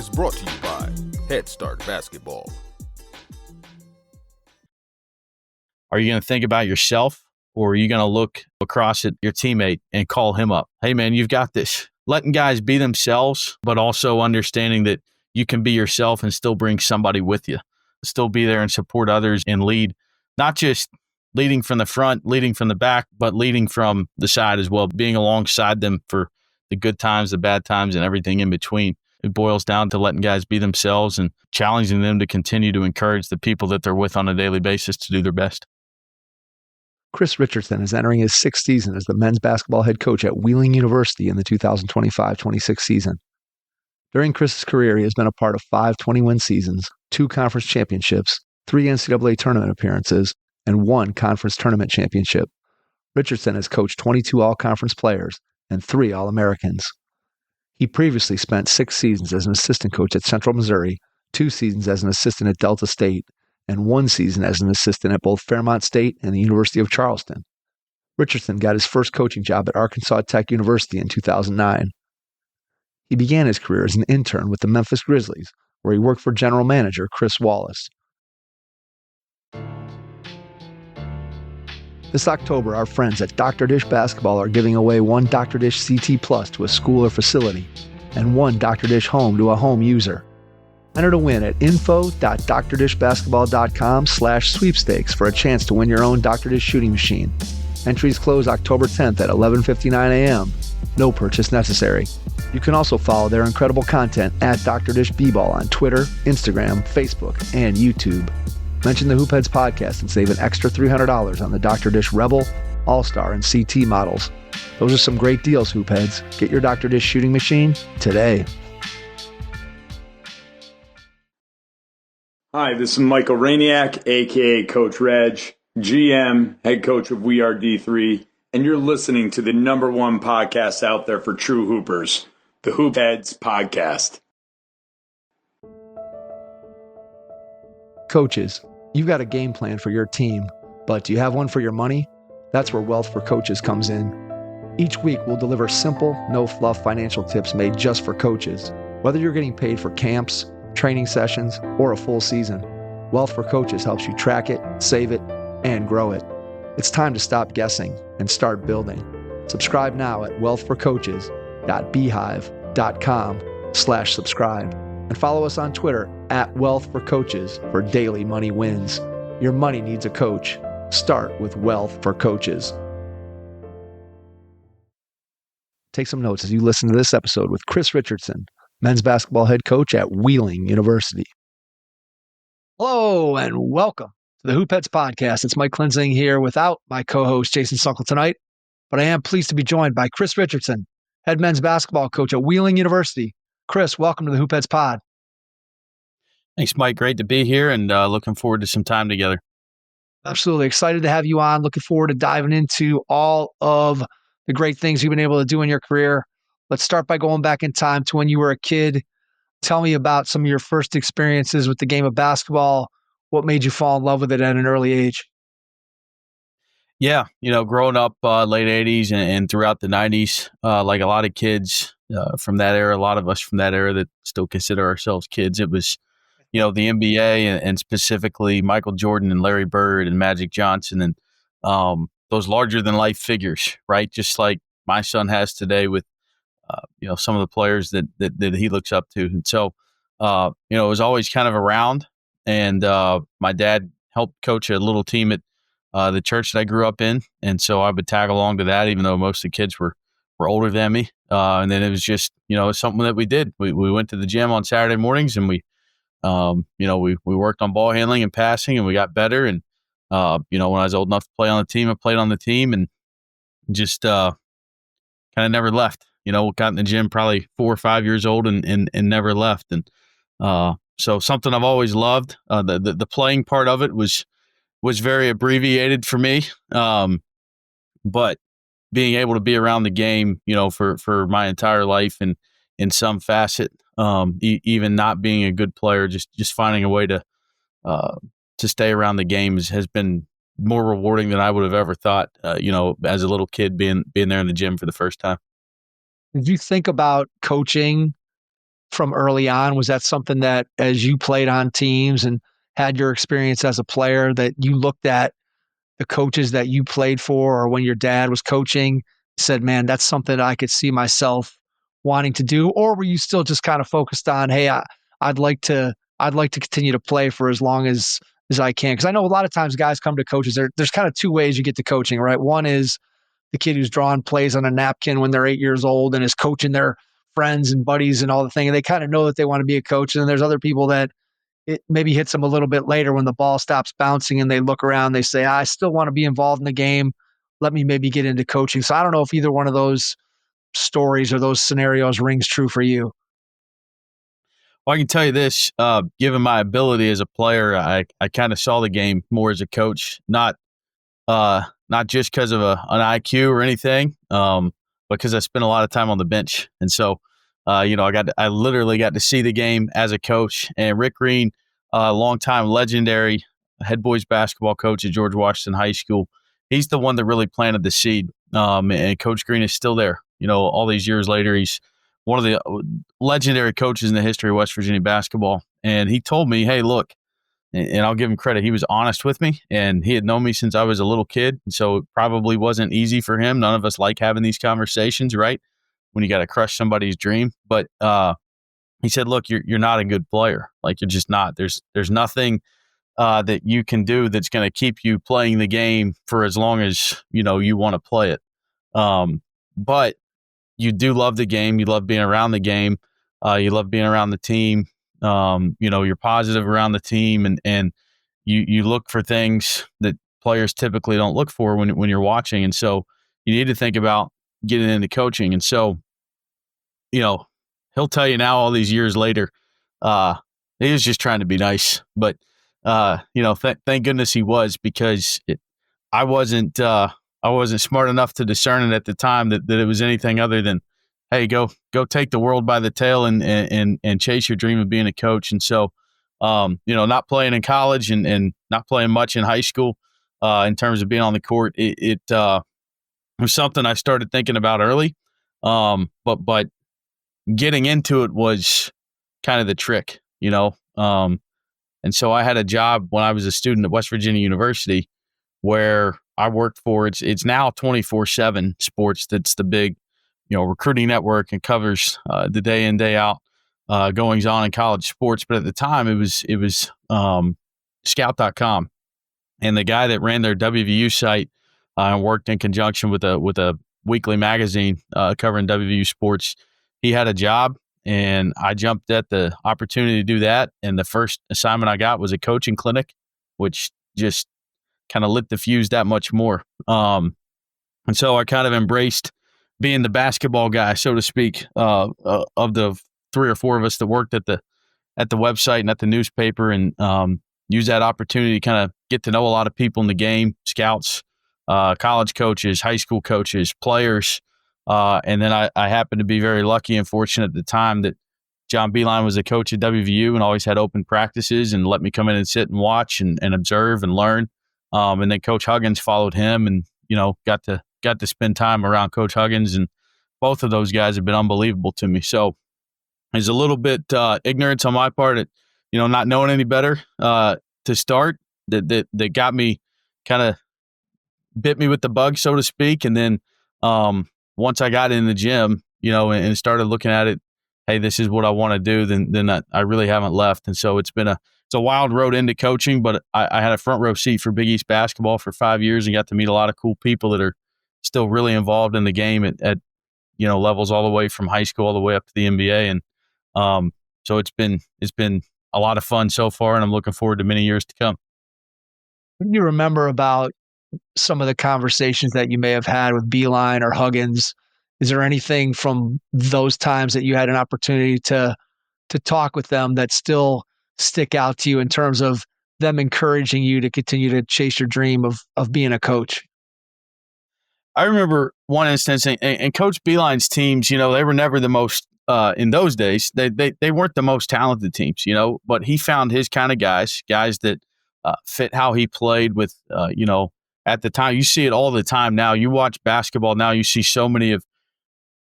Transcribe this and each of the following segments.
is brought to you by Head Start Basketball. Are you going to think about yourself, or are you going to look across at your teammate and call him up? Hey, man, you've got this. Letting guys be themselves, but also understanding that you can be yourself and still bring somebody with you. Still be there and support others and lead, not just leading from the front, leading from the back, but leading from the side as well, being alongside them for the good times, the bad times, and everything in between. It boils down to letting guys be themselves and challenging them to continue to encourage the people that they're with on a daily basis to do their best. Chris Richardson is entering his sixth season as the men's basketball head coach at Wheeling University in the 2025-26 season. During Chris's career, he has been a part of 5 20-win seasons, 2 conference championships, 3 NCAA tournament appearances, and 1 conference tournament championship. Richardson has coached 22 all-conference players and 3 All-Americans. He previously spent 6 seasons as an assistant coach at Central Missouri, 2 seasons as an assistant at Delta State, and 1 season as an assistant at both Fairmont State and the University of Charleston. Richardson got his first coaching job at Arkansas Tech University in 2009. He began his career as an intern with the Memphis Grizzlies, where he worked for General Manager Chris Wallace. This October, our friends at Dr. Dish Basketball are giving away 1 Dr. Dish CT Plus to a school or facility and 1 Dr. Dish Home to a home user. Enter to win at info.drdishbasketball.com/sweepstakes for a chance to win your own Dr. Dish shooting machine. Entries close October 10th at 11:59 a.m. No purchase necessary. You can also follow their incredible content at Dr. Dish B-Ball on Twitter, Instagram, Facebook, and YouTube. Mention the Hoopheads podcast and save an extra $300 on the Dr. Dish Rebel, All-Star, and CT models. Those are some great deals, Hoopheads. Get your Dr. Dish shooting machine today. Hi, this is Michael Rainiak, a.k.a. Coach Reg, GM, head coach of We Are D3, and you're listening to the #1 podcast out there for true hoopers, the Hoopheads Podcast. Coaches, you've got a game plan for your team, but do you have one for your money? That's where Wealth for Coaches comes in. Each week, we'll deliver simple, no-fluff financial tips made just for coaches. Whether you're getting paid for camps, training sessions, or a full season, Wealth for Coaches helps you track it, save it, and grow it. It's time to stop guessing and start building. Subscribe now at wealthforcoaches.beehive.com/subscribe and follow us on Twitter at Wealth for Coaches for daily money wins. Your money needs a coach. Start with Wealth for Coaches. Take some notes as you listen to this episode with Chris Richardson, men's basketball head coach at Wheeling University. Hello and welcome to the Hoopheads Podcast. It's Mike Klinzing here without my co-host Jason Sunkle tonight, but I am pleased to be joined by Chris Richardson, head men's basketball coach at Wheeling University. Chris, welcome to the Hoopheads Pod. Thanks, Mike. Great to be here and looking forward to some time together. Absolutely. Excited to have you on. Looking forward to diving into all of the great things you've been able to do in your career. Let's start by going back in time to when you were a kid. Tell me about some of your first experiences with the game of basketball. What made you fall in love with it at an early age? Yeah, growing up late 80s and throughout the 90s, like a lot of kids from that era, a lot of us from that era that still consider ourselves kids, it was, the NBA and specifically Michael Jordan and Larry Bird and Magic Johnson and those larger-than-life figures, right? Just like my son has today with, some of the players that he looks up to. And so, it was always kind of around. And my dad helped coach a little team at the church that I grew up in. And so I would tag along to that, even though most of the kids were older than me. And then it was just, something that we did. We went to the gym on Saturday mornings and we worked on ball handling and passing and we got better. And, when I was old enough to play on the team, I played on the team and just kind of never left. Got in the gym probably 4 or 5 years old and never left. And so something I've always loved. The playing part of it was very abbreviated for me. But being able to be around the game, for my entire life and in some facet, even not being a good player, just finding a way to stay around the game has been more rewarding than I would have ever thought, as a little kid being there in the gym for the first time. Did you think about coaching from early on? Was that something that, as you played on teams and had your experience as a player, that you looked at the coaches that you played for, or when your dad was coaching, said, man, that's something I could see myself wanting to do? Or were you still just kind of focused on, hey, I'd like to continue to play for as long as I can? Because I know a lot of times guys come to coaches, there's kind of two ways you get to coaching, right? One is the kid who's drawing plays on a napkin when they're 8 years old and is coaching their friends and buddies and all the thing, and they kind of know that they want to be a coach. And then there's other people that it maybe hits them a little bit later when the ball stops bouncing and they look around, they say, I still want to be involved in the game. Let me maybe get into coaching. So I don't know if either one of those stories or those scenarios rings true for you. Well, I can tell you this, given my ability as a player, I kind of saw the game more as a coach, not just because of an IQ or anything, because I spent a lot of time on the bench. And so, I literally got to see the game as a coach. And Rick Green, longtime legendary head boys basketball coach at George Washington High School, he's the one that really planted the seed. And Coach Green is still there. All these years later, he's one of the legendary coaches in the history of West Virginia basketball. And he told me, hey, look, and I'll give him credit, he was honest with me, and he had known me since I was a little kid. And so it probably wasn't easy for him. None of us like having these conversations, right? When you got to crush somebody's dream. But he said, look, you're not a good player. Like, you're just not. There's nothing that you can do that's going to keep you playing the game for as long as, you want to play it. But you do love the game. You love being around the game. You love being around the team. You're positive around the team, and you look for things that players typically don't look for when you're watching. And so you need to think about getting into coaching. And so, he'll tell you now, all these years later, he was just trying to be nice. But, thank goodness he was, because I wasn't smart enough to discern it at the time that it was anything other than, hey, go take the world by the tail and chase your dream of being a coach. And so, not playing in college and not playing much in high school, in terms of being on the court, it was something I started thinking about early. But getting into it was kind of the trick, and so I had a job when I was a student at West Virginia University where I worked for, it's now 24/7 Sports. That's the big, recruiting network, and covers the day in, day out goings on in college sports. But at the time it was scout.com, and the guy that ran their WVU site and worked in conjunction with a weekly magazine covering WVU sports, he had a job, and I jumped at the opportunity to do that. And the first assignment I got was a coaching clinic, which just kind of lit the fuse that much more. And so I kind of embraced being the basketball guy, so to speak, of the 3 or 4 of us that worked at the website and at the newspaper, and use that opportunity to kind of get to know a lot of people in the game, scouts, college coaches, high school coaches, players. And then I happened to be very lucky and fortunate at the time that John Beilein was the coach at WVU and always had open practices and let me come in and sit and watch and observe and learn. And then Coach Huggins followed him, and, got to spend time around Coach Huggins, and both of those guys have been unbelievable to me. So there's a little bit ignorance on my part at, not knowing any better to start that got me, kind of bit me with the bug, so to speak. And then once I got in the gym, and started looking at it, hey, this is what I want to do, then I really haven't left. And so it's a wild road into coaching, but I had a front row seat for Big East basketball for 5 years and got to meet a lot of cool people that are still really involved in the game at levels all the way from high school all the way up to the NBA. And so it's been a lot of fun so far, and I'm looking forward to many years to come. What do you remember about some of the conversations that you may have had with Beilein or Huggins? Is there anything from those times that you had an opportunity to talk with them that still stick out to you in terms of them encouraging you to continue to chase your dream of being a coach? I remember one instance, and Coach Beilein's teams, they were never the most, in those days, they weren't the most talented teams, but he found his kind of guys that fit how he played with, at the time. You see it all the time now. You watch basketball now, you see so many of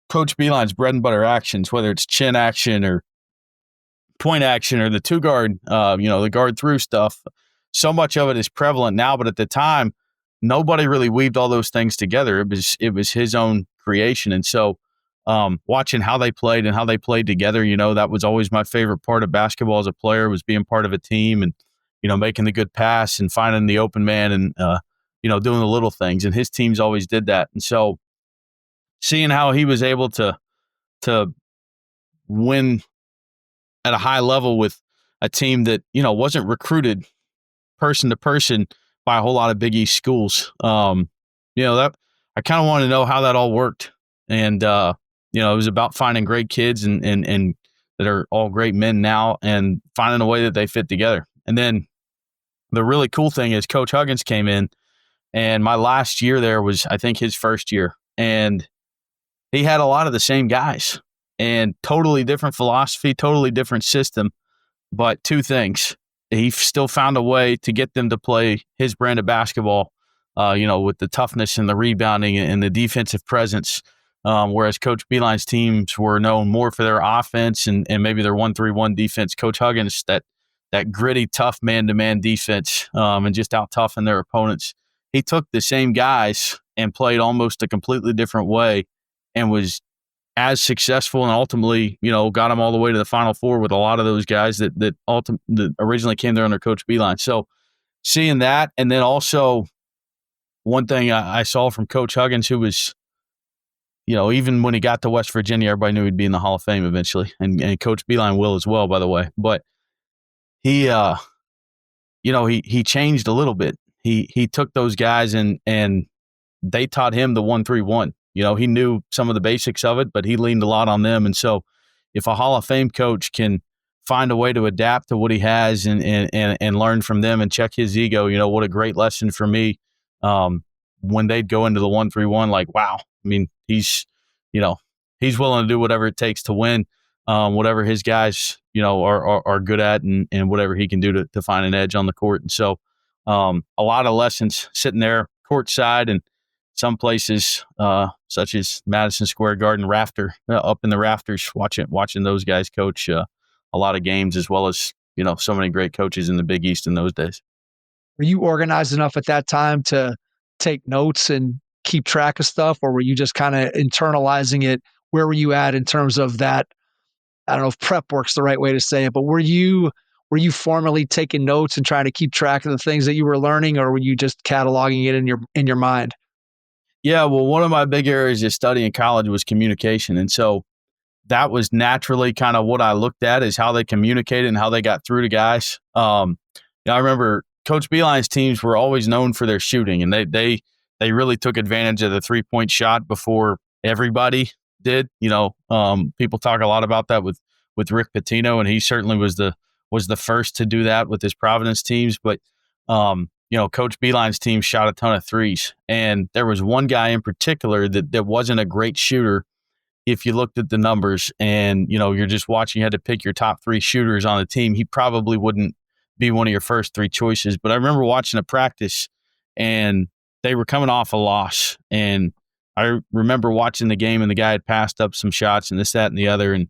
Coach Beilein's bread and butter actions, whether it's chin action or point action or the two guard, the guard through stuff. So much of it is prevalent now, but at the time, nobody really weaved all those things together. It was his own creation. And so watching how they played and how they played together, that was always my favorite part of basketball as a player, was being part of a team and, making the good pass and finding the open man and, doing the little things. And his teams always did that. And so seeing how he was able to win at a high level with a team that, wasn't recruited person to person by a whole lot of Big East schools. That I kind of wanted to know how that all worked. And, it was about finding great kids and that are all great men now and finding a way that they fit together. And then the really cool thing is Coach Huggins came in, and my last year there was, I think, his first year. And he had a lot of the same guys and totally different philosophy, totally different system. But two things, he still found a way to get them to play his brand of basketball, with the toughness and the rebounding and the defensive presence. Whereas Coach Beilein's teams were known more for their offense and maybe their 1-3-1 defense. Coach Huggins, that gritty, tough man-to-man defense, and just out-toughen their opponents. He took the same guys and played almost a completely different way and was as successful and ultimately, got them all the way to the Final Four with a lot of those guys that originally came there under Coach Beilein. So seeing that, and then also one thing I saw from Coach Huggins, who was, even when he got to West Virginia, everybody knew he'd be in the Hall of Fame eventually, and Coach Beilein will as well, by the way. But he changed a little bit. He took those guys and they taught him the 1-3-1. He knew some of the basics of it, but he leaned a lot on them. And so if a Hall of Fame coach can find a way to adapt to what he has and learn from them and check his ego, what a great lesson for me. When they'd go into the 1-3-1, like, wow, I mean, he's willing to do whatever it takes to win, whatever his guys, are good at and whatever he can do to find an edge on the court. And so a lot of lessons sitting there courtside and some places, such as Madison Square Garden rafter, up in the rafters, watching those guys coach a lot of games, as well as, so many great coaches in the Big East in those days. Were you organized enough at that time to take notes and keep track of stuff, or were you just kind of internalizing it? Where were you at in terms of that? I don't know if prep works the right way to say it, but were you formally taking notes and trying to keep track of the things that you were learning, or were you just cataloging it in your mind? Yeah, well, one of my big areas of study in college was communication. And so that was naturally kind of what I looked at, is how they communicated and how they got through to guys. I remember Coach Beilein's teams were always known for their shooting, and they really took advantage of the 3-point shot before everybody did. People talk a lot about that with Rick Pitino, and he certainly was the first to do that with his Providence teams. But Coach Beilein's team shot a ton of threes, and there was one guy in particular that wasn't a great shooter. If you looked at the numbers and, you're just watching, you had to pick your top 3 shooters on the team, he probably wouldn't be one of your first 3 choices. But I remember watching a practice, and they were coming off a loss. And I remember watching the game, and the guy had passed up some shots and this, that, and the other. And,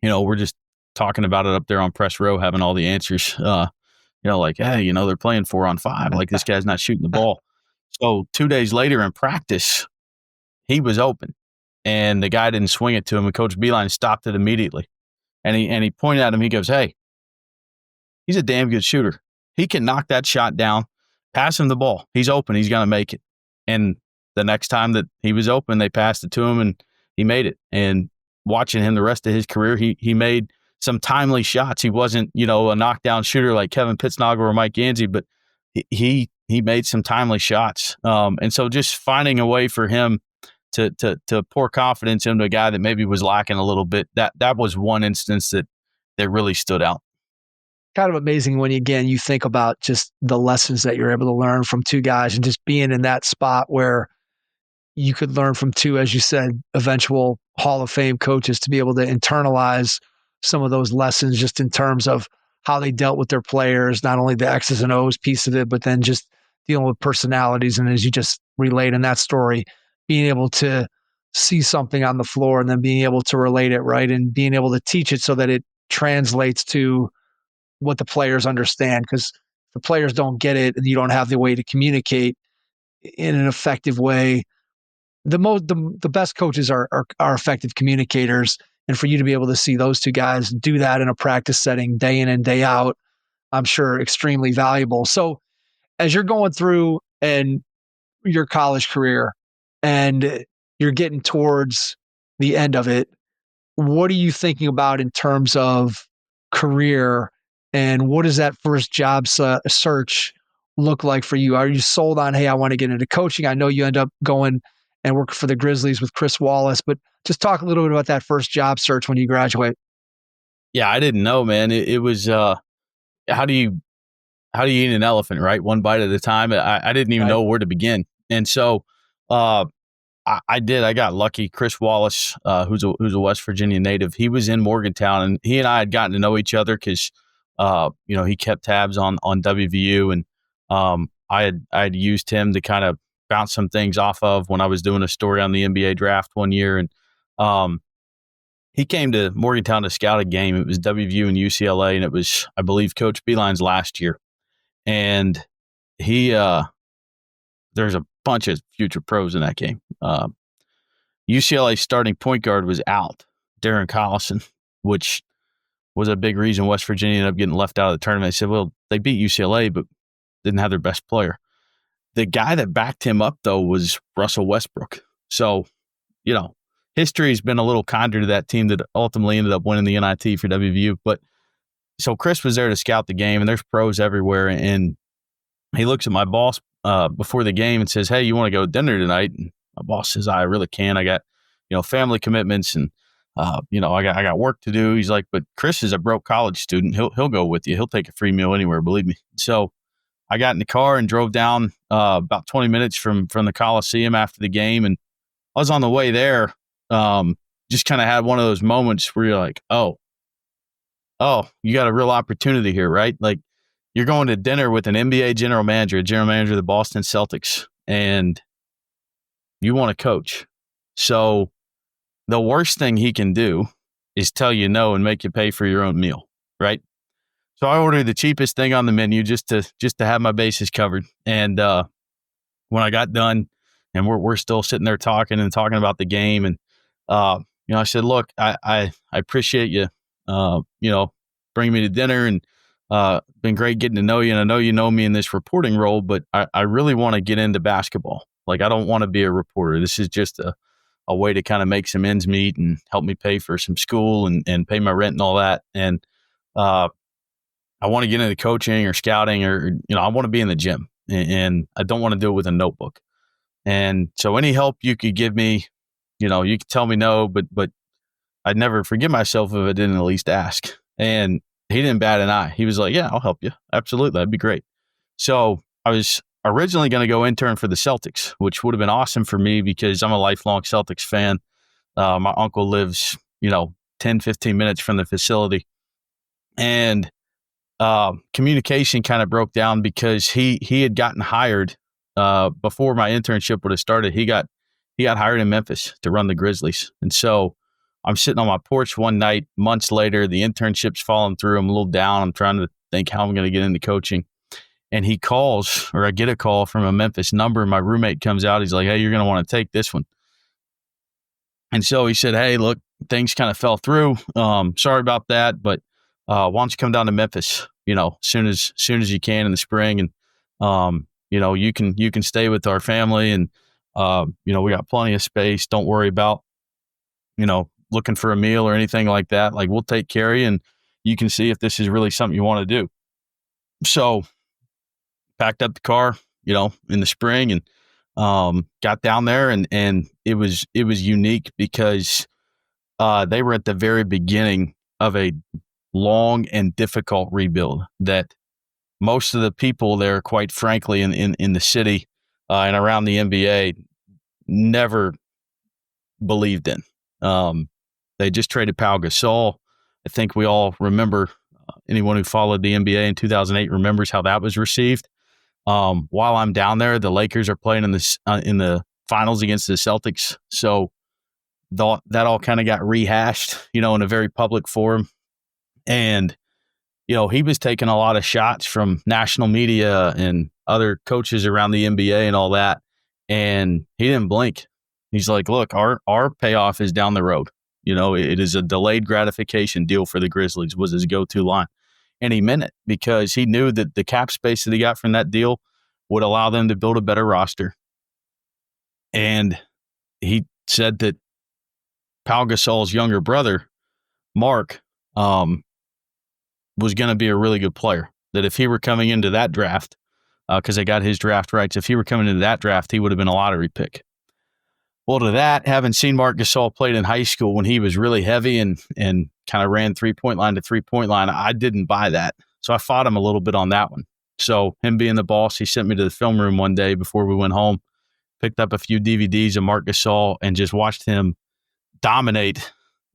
we're just talking about it up there on press row, having all the answers, like, hey, they're playing 4-on-5. Like, this guy's not shooting the ball. So 2 days later in practice, he was open, and the guy didn't swing it to him, and Coach Beilein stopped it immediately. And he pointed at him. He goes, hey, he's a damn good shooter. He can knock that shot down, pass him the ball. He's open. He's going to make it. And the next time that he was open, they passed it to him, and he made it. And watching him the rest of his career, he made some timely shots. He wasn't, a knockdown shooter like Kevin Pittsnoggle or Mike Gansey, but he made some timely shots. And so just finding a way for him to pour confidence into a guy that maybe was lacking a little bit, that was one instance that really stood out. Kind of amazing when, again, you think about just the lessons that you're able to learn from 2 guys and just being in that spot where you could learn from 2, as you said, eventual Hall of Fame coaches, to be able to internalize some of those lessons just in terms of how they dealt with their players, not only the X's and O's piece of it, but then just dealing with personalities. And as you just relayed in that story, being able to see something on the floor and then being able to relate it, right? And being able to teach it so that it translates to what the players understand, because the players don't get it and you don't have the way to communicate in an effective way. The best coaches are effective communicators, and for you to be able to see those two guys do that in a practice setting day in and day out, I'm sure extremely valuable. So as you're going through and your college career and you're getting towards the end of it, what are you thinking about in terms of career, and what does that first job search look like for you? Are you sold on, hey, I want to get into coaching? I know you end up going and work for the Grizzlies with Chris Wallace, but just talk a little bit about that first job search when you graduate. Yeah, I didn't know, man. It was how do you eat an elephant, right? One bite at a time. I didn't even know where to begin, and so I did. I got lucky. Chris Wallace, who's a West Virginia native, he was in Morgantown, and he and I had gotten to know each other because he kept tabs on WVU, and I had used him to kind of bounce some things off of when I was doing a story on the NBA draft one year, and he came to Morgantown to scout a game. It was WVU and UCLA, and it was, I believe, Coach Beilein's last year. And he, there's a bunch of future pros in that game. UCLA starting point guard was out, Darren Collison, which was a big reason West Virginia ended up getting left out of the tournament. They said, well, they beat UCLA, but didn't have their best player. The guy that backed him up, though, was Russell Westbrook. So, history's been a little kinder to that team that ultimately ended up winning the NIT for WVU. But so Chris was there to scout the game, and there's pros everywhere. And he looks at my boss before the game and says, hey, you want to go to dinner tonight? And my boss says, I really can. I got, family commitments, and I got work to do. He's like, but Chris is a broke college student. He'll go with you. He'll take a free meal anywhere, believe me. So I got in the car and drove down about 20 minutes from the Coliseum after the game. And I was on the way there. Just kind of had one of those moments where you're like, oh, you got a real opportunity here, right? Like, you're going to dinner with an NBA general manager of the Boston Celtics, and you want to coach. So the worst thing he can do is tell you no and make you pay for your own meal, right? So I ordered the cheapest thing on the menu just to have my bases covered. And when I got done, and we're still sitting there talking about the game, and I said, look, I appreciate you, bringing me to dinner, and been great getting to know you. And I know you know me in this reporting role, but I really want to get into basketball. Like, I don't want to be a reporter. This is just a way to kind of make some ends meet and help me pay for some school and pay my rent and all that. And I want to get into coaching or scouting, or, I want to be in the gym, and I don't want to do it with a notebook. And so any help you could give me, you could tell me no, but I'd never forgive myself if I didn't at least ask. And he didn't bat an eye. He was like, yeah, I'll help you. Absolutely. That'd be great. So I was originally going to go intern for the Celtics, which would have been awesome for me because I'm a lifelong Celtics fan. My uncle lives, 10, 15 minutes from the facility. And communication kind of broke down because he had gotten hired before my internship would have started. He got hired in Memphis to run the Grizzlies. And so I'm sitting on my porch one night, months later, the internship's falling through. I'm a little down. I'm trying to think how I'm going to get into coaching. And he calls, or I get a call from a Memphis number. My roommate comes out. He's like, hey, you're going to want to take this one. And so he said, hey, look, things kind of fell through. Sorry about that, but why don't you come down to Memphis, soon as you can in the spring. And, you can stay with our family, and, we got plenty of space. Don't worry about, looking for a meal or anything like that. Like, we'll take care of you, and you can see if this is really something you want to do. So packed up the car, in the spring, and got down there, and it was unique because they were at the very beginning of a long and difficult rebuild that most of the people there, quite frankly, in the city and around the NBA, never believed in. They just traded Pau Gasol. I think we all remember, anyone who followed the NBA in 2008 remembers how that was received. While I'm down there, the Lakers are playing in the finals against the Celtics. So that all kind of got rehashed, in a very public forum. And, he was taking a lot of shots from national media and other coaches around the NBA and all that. And he didn't blink. He's like, look, our payoff is down the road. It is a delayed gratification deal for the Grizzlies was his go-to line. And he meant it because he knew that the cap space that he got from that deal would allow them to build a better roster. And he said that Pau Gasol's younger brother, Mark, was going to be a really good player. That if he were coming into that draft, because they got his draft rights, if he were coming into that draft, he would have been a lottery pick. Well, to that, having seen Marc Gasol played in high school when he was really heavy and kind of ran three-point line to three-point line, I didn't buy that. So I fought him a little bit on that one. So him being the boss, he sent me to the film room one day before we went home, picked up a few DVDs of Marc Gasol and just watched him dominate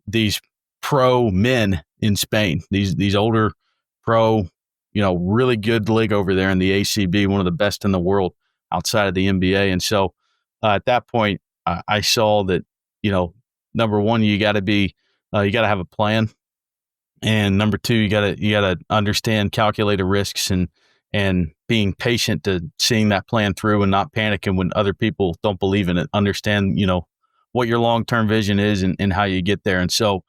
these pro men in Spain, these older pro, really good league over there in the ACB, one of the best in the world outside of the NBA. And so at that point, I saw that, number one, you got to have a plan. And number two, you got to understand calculated risks and being patient to seeing that plan through and not panicking when other people don't believe in it. Understand, what your long-term vision is and how you get there. And so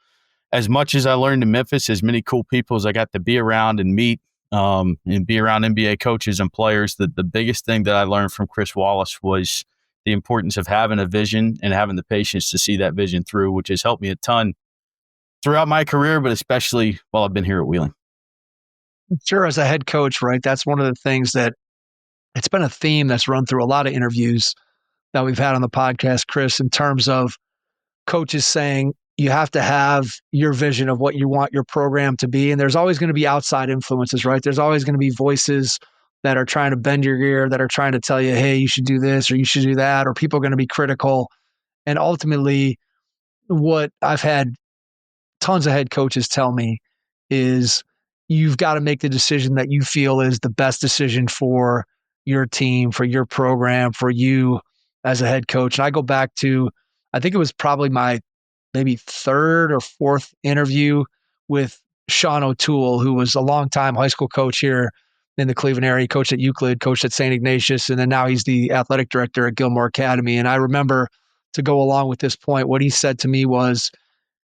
as much as I learned in Memphis, as many cool people as I got to be around and meet and be around NBA coaches and players, the biggest thing that I learned from Chris Wallace was the importance of having a vision and having the patience to see that vision through, which has helped me a ton throughout my career, but especially while I've been here at Wheeling. Sure, as a head coach, right? That's one of the things that it's been a theme that's run through a lot of interviews that we've had on the podcast, Chris, in terms of coaches saying you have to have your vision of what you want your program to be. And there's always going to be outside influences, right? There's always going to be voices that are trying to bend your ear, that are trying to tell you, hey, you should do this or you should do that, or people are going to be critical. And ultimately, what I've had tons of head coaches tell me is you've got to make the decision that you feel is the best decision for your team, for your program, for you as a head coach. And I go back to, I think it was probably my maybe third or fourth interview with Sean O'Toole, who was a longtime high school coach here in the Cleveland area. He coached at Euclid, coached at St. Ignatius, and then now he's the athletic director at Gilmore Academy. And I remember, to go along with this point, what he said to me was,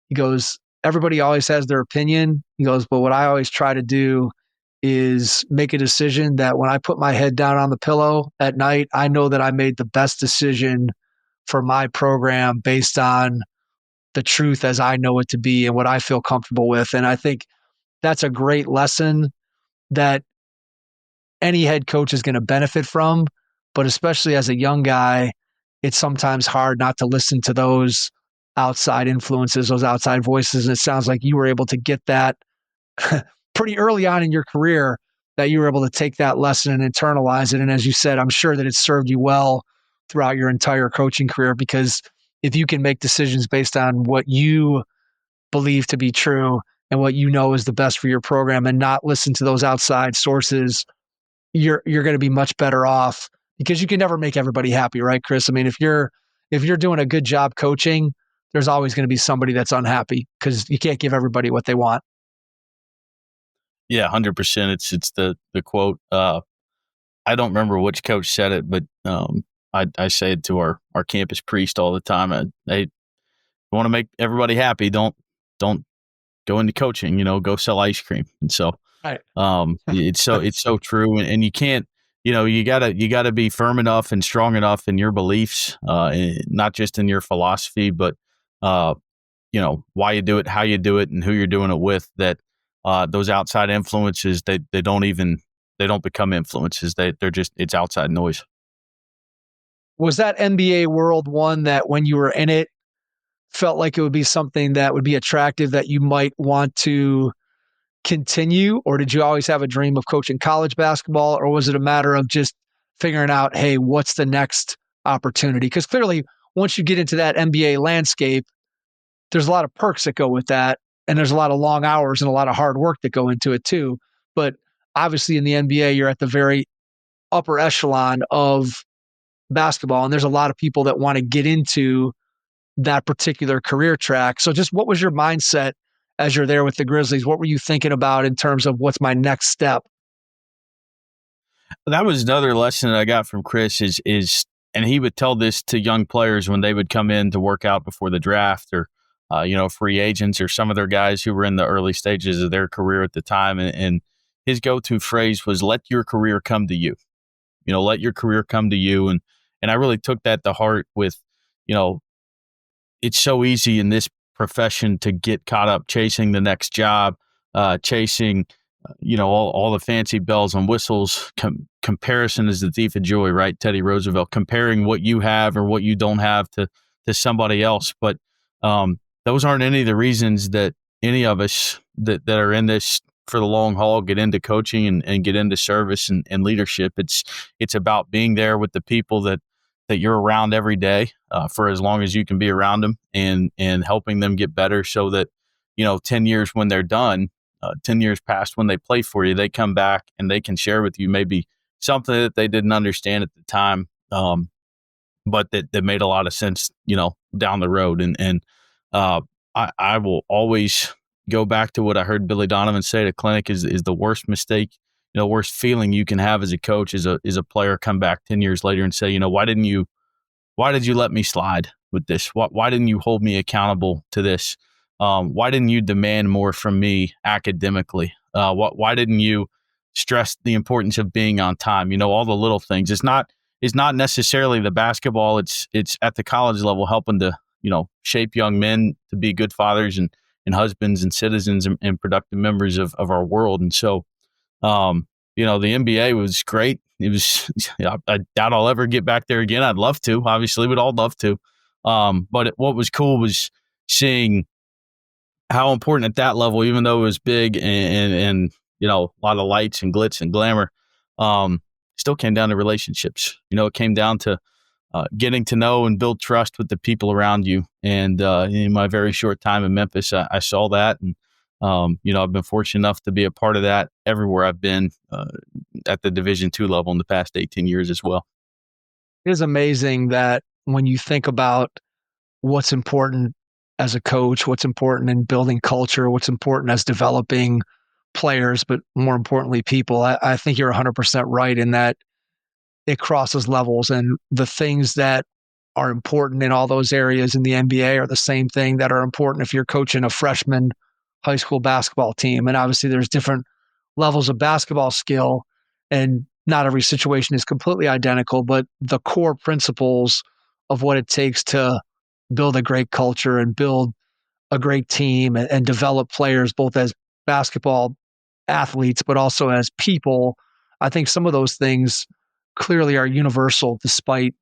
he goes, everybody always has their opinion. He goes, but what I always try to do is make a decision that when I put my head down on the pillow at night, I know that I made the best decision for my program based on the truth as I know it to be and what I feel comfortable with. And I think that's a great lesson that any head coach is going to benefit from, but especially as a young guy, it's sometimes hard not to listen to those outside influences, those outside voices. And it sounds like you were able to get that pretty early on in your career, that you were able to take that lesson and internalize it. And as you said, I'm sure that it served you well throughout your entire coaching career, because if you can make decisions based on what you believe to be true and what you know is the best for your program and not listen to those outside sources, you're going to be much better off, because you can never make everybody happy, right, Chris? I mean, if you're doing a good job coaching, there's always going to be somebody that's unhappy because you can't give everybody what they want. Yeah, 100%. It's the quote. I don't remember which coach said it, but I say it to our campus priest all the time. They want to make everybody happy. Don't go into coaching. Go sell ice cream. And so, right. It's so true. And you can't. You gotta be firm enough and strong enough in your beliefs, not just in your philosophy, but why you do it, how you do it, and who you're doing it with. That those outside influences, they don't become influences. It's outside noise. Was that NBA world one that when you were in it felt like it would be something that would be attractive that you might want to continue? Or did you always have a dream of coaching college basketball? Or was it a matter of just figuring out, hey, what's the next opportunity? Because clearly, once you get into that NBA landscape, there's a lot of perks that go with that. And there's a lot of long hours and a lot of hard work that go into it too. But obviously in the NBA, you're at the very upper echelon of basketball. And there's a lot of people that want to get into that particular career track. So just what was your mindset as you're there with the Grizzlies? What were you thinking about in terms of what's my next step? That was another lesson that I got from Chris is, and he would tell this to young players when they would come in to work out before the draft, or free agents, or some of their guys who were in the early stages of their career at the time. And his go-to phrase was, "Let your career come to you." Let your career come to you. And I really took that to heart with, it's so easy in this profession to get caught up chasing the next job, chasing, all the fancy bells and whistles. Comparison is the thief of joy, right? Teddy Roosevelt, comparing what you have or what you don't have to somebody else. But those aren't any of the reasons that any of us that are in this for the long haul get into coaching and get into service and leadership. It's about being there with the people that you're around every day for as long as you can be around them, and helping them get better, so that 10 years when they're done, 10 years past when they play for you, they come back and they can share with you maybe something that they didn't understand at the time, but that made a lot of sense down the road. And I will always go back to what I heard Billy Donovan say at a clinic is the worst mistake, worst feeling you can have as a coach is a player come back 10 years later and say, why did you let me slide with this? Why didn't you hold me accountable to this? Why didn't you demand more from me academically? Why didn't you stress the importance of being on time? All the little things. It's not necessarily the basketball. It's at the college level, helping to, shape young men to be good fathers and husbands and citizens and productive members of our world. And so, the NBA was great. It was, I doubt I'll ever get back there again. I'd love to, obviously, we'd all love to. But what was cool was seeing how important at that level, even though it was big and a lot of lights and glitz and glamour, still came down to relationships. It came down to getting to know and build trust with the people around you. And in my very short time in Memphis, I saw that. And, I've been fortunate enough to be a part of that everywhere I've been at the Division II level in the past 18 years as well. It is amazing that when you think about what's important as a coach, what's important in building culture, what's important as developing players, but more importantly, people, I think you're 100% right in that it crosses levels, and the things that are important in all those areas in the NBA are the same thing that are important if you're coaching a freshman high school basketball team. And obviously there's different levels of basketball skill, and not every situation is completely identical, but the core principles of what it takes to build a great culture and build a great team and develop players, both as basketball athletes, but also as people. I think some of those things clearly are universal despite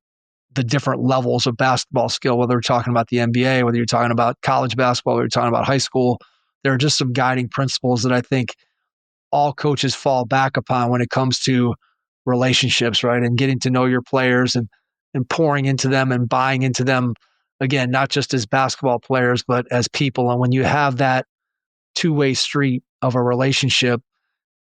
the different levels of basketball skill, whether we're talking about the NBA, whether you're talking about college basketball, whether you're talking about high school. There are just some guiding principles that I think all coaches fall back upon when it comes to relationships, right? And getting to know your players and pouring into them and buying into them, again, not just as basketball players, but as people. And when you have that two-way street of a relationship,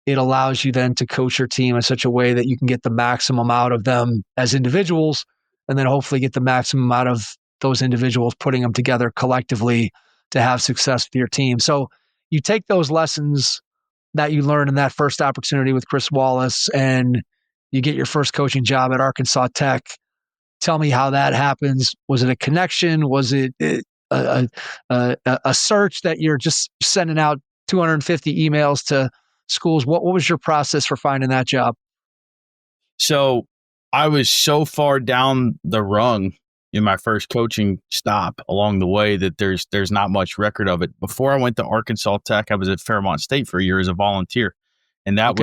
it allows you then to coach your team in such a way that you can get the maximum out of them as individuals, and then hopefully get the maximum out of those individuals, putting them together collectively to have success with your team. So you take those lessons that you learned in that first opportunity with Chris Wallace, and you get your first coaching job at Arkansas Tech. Tell me how that happens. Was it a connection? Was it a search that you're just sending out 250 emails to schools? What was your process for finding that job? So I was so far down the rung in my first coaching stop along the way that there's not much record of it. Before I went to Arkansas Tech, I was at Fairmont State for a year as a volunteer. And that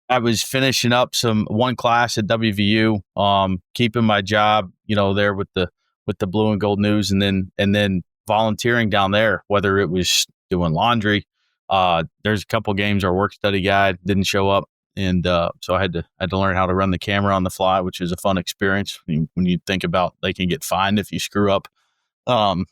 I was finishing up one class at WVU, keeping my job, there with the Blue and Gold News, and then volunteering down there, whether it was doing laundry. There's a couple games our work study guy didn't show up, and so I had to learn how to run the camera on the fly, which is a fun experience. When you think about they can get fined if you screw up. No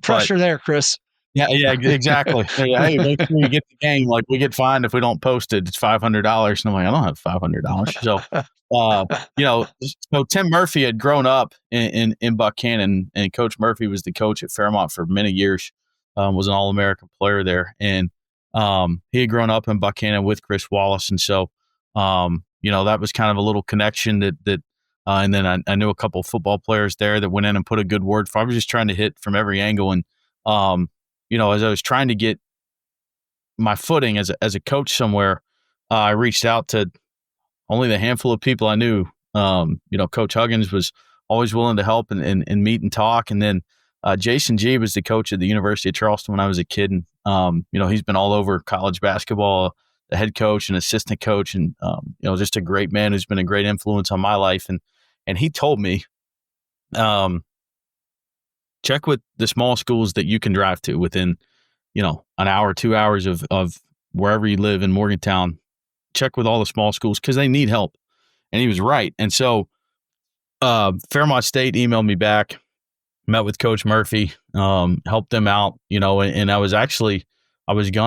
pressure there, Chris. Yeah, exactly. Hey, make sure you get the game. Like, we get fined if we don't post it. It's $500, and I'm like, I don't have $500. So, so Tim Murphy had grown up in Buchanan, and Coach Murphy was the coach at Fairmont for many years. was an All-American player there. And he had grown up in Buchanan with Chris Wallace. And so, that was kind of a little connection and then I knew a couple of football players there that went in and put a good word for. I was just trying to hit from every angle. And, as I was trying to get my footing as a coach somewhere, I reached out to only the handful of people I knew. Coach Huggins was always willing to help and meet and talk. And then Jason G was the coach at the University of Charleston when I was a kid. And, he's been all over college basketball, the head coach and assistant coach, and, just a great man who's been a great influence on my life. And he told me, check with the small schools that you can drive to within, an hour, 2 hours of wherever you live in Morgantown. Check with all the small schools because they need help. And he was right. And so Fairmont State emailed me back, met with Coach Murphy, helped them out, and I was going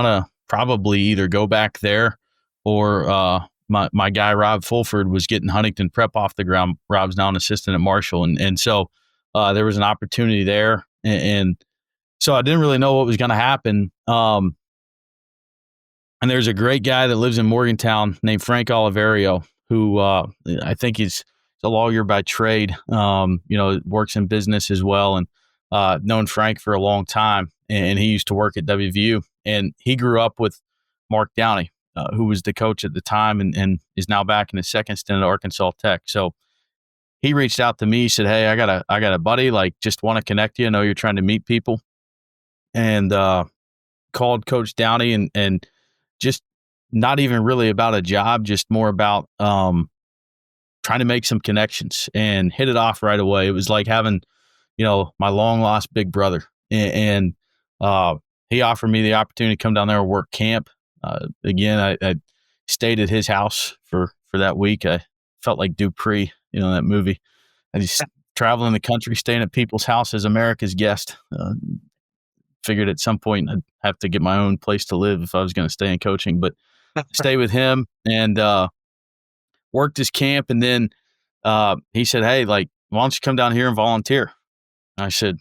to probably either go back there or my guy, Rob Fulford, was getting Huntington Prep off the ground. Rob's now an assistant at Marshall. And so there was an opportunity there. And so I didn't really know what was going to happen. And there's a great guy that lives in Morgantown named Frank Oliverio, who I think he's a lawyer by trade, works in business as well. And known Frank for a long time. And he used to work at WVU. And he grew up with Mark Downey, who was the coach at the time and is now back in his second stint at Arkansas Tech. So he reached out to me. He said, "Hey, I got a buddy, just want to connect you. I know you're trying to meet people." And called Coach Downey and just not even really about a job, just more about trying to make some connections and hit it off right away. It was like having, my long lost big brother. And he offered me the opportunity to come down there and work camp. Again, I stayed at his house for that week. I felt like Dupree, that movie. I just traveling the country, staying at people's houses, America's guest. Figured at some point I'd have to get my own place to live if I was going to stay in coaching, but stay with him and worked his camp. And then he said, "Hey, why don't you come down here and volunteer?" I said,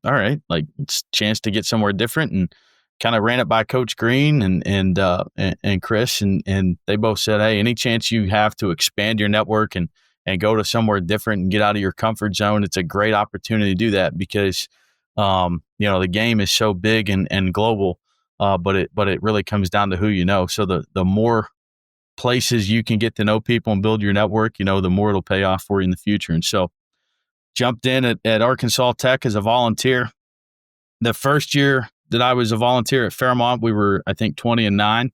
"All right, it's a chance to get somewhere different," and kind of ran it by Coach Green and Chris, and they both said, "Hey, any chance you have to expand your network and go to somewhere different and get out of your comfort zone, it's a great opportunity to do that because the game is so big and global, but it really comes down to who you know. So the more places you can get to know people and build your network, the more it'll pay off for you in the future." And so jumped in at Arkansas Tech as a volunteer. The first year that I was a volunteer at Fairmont, we were, I think, 20-9.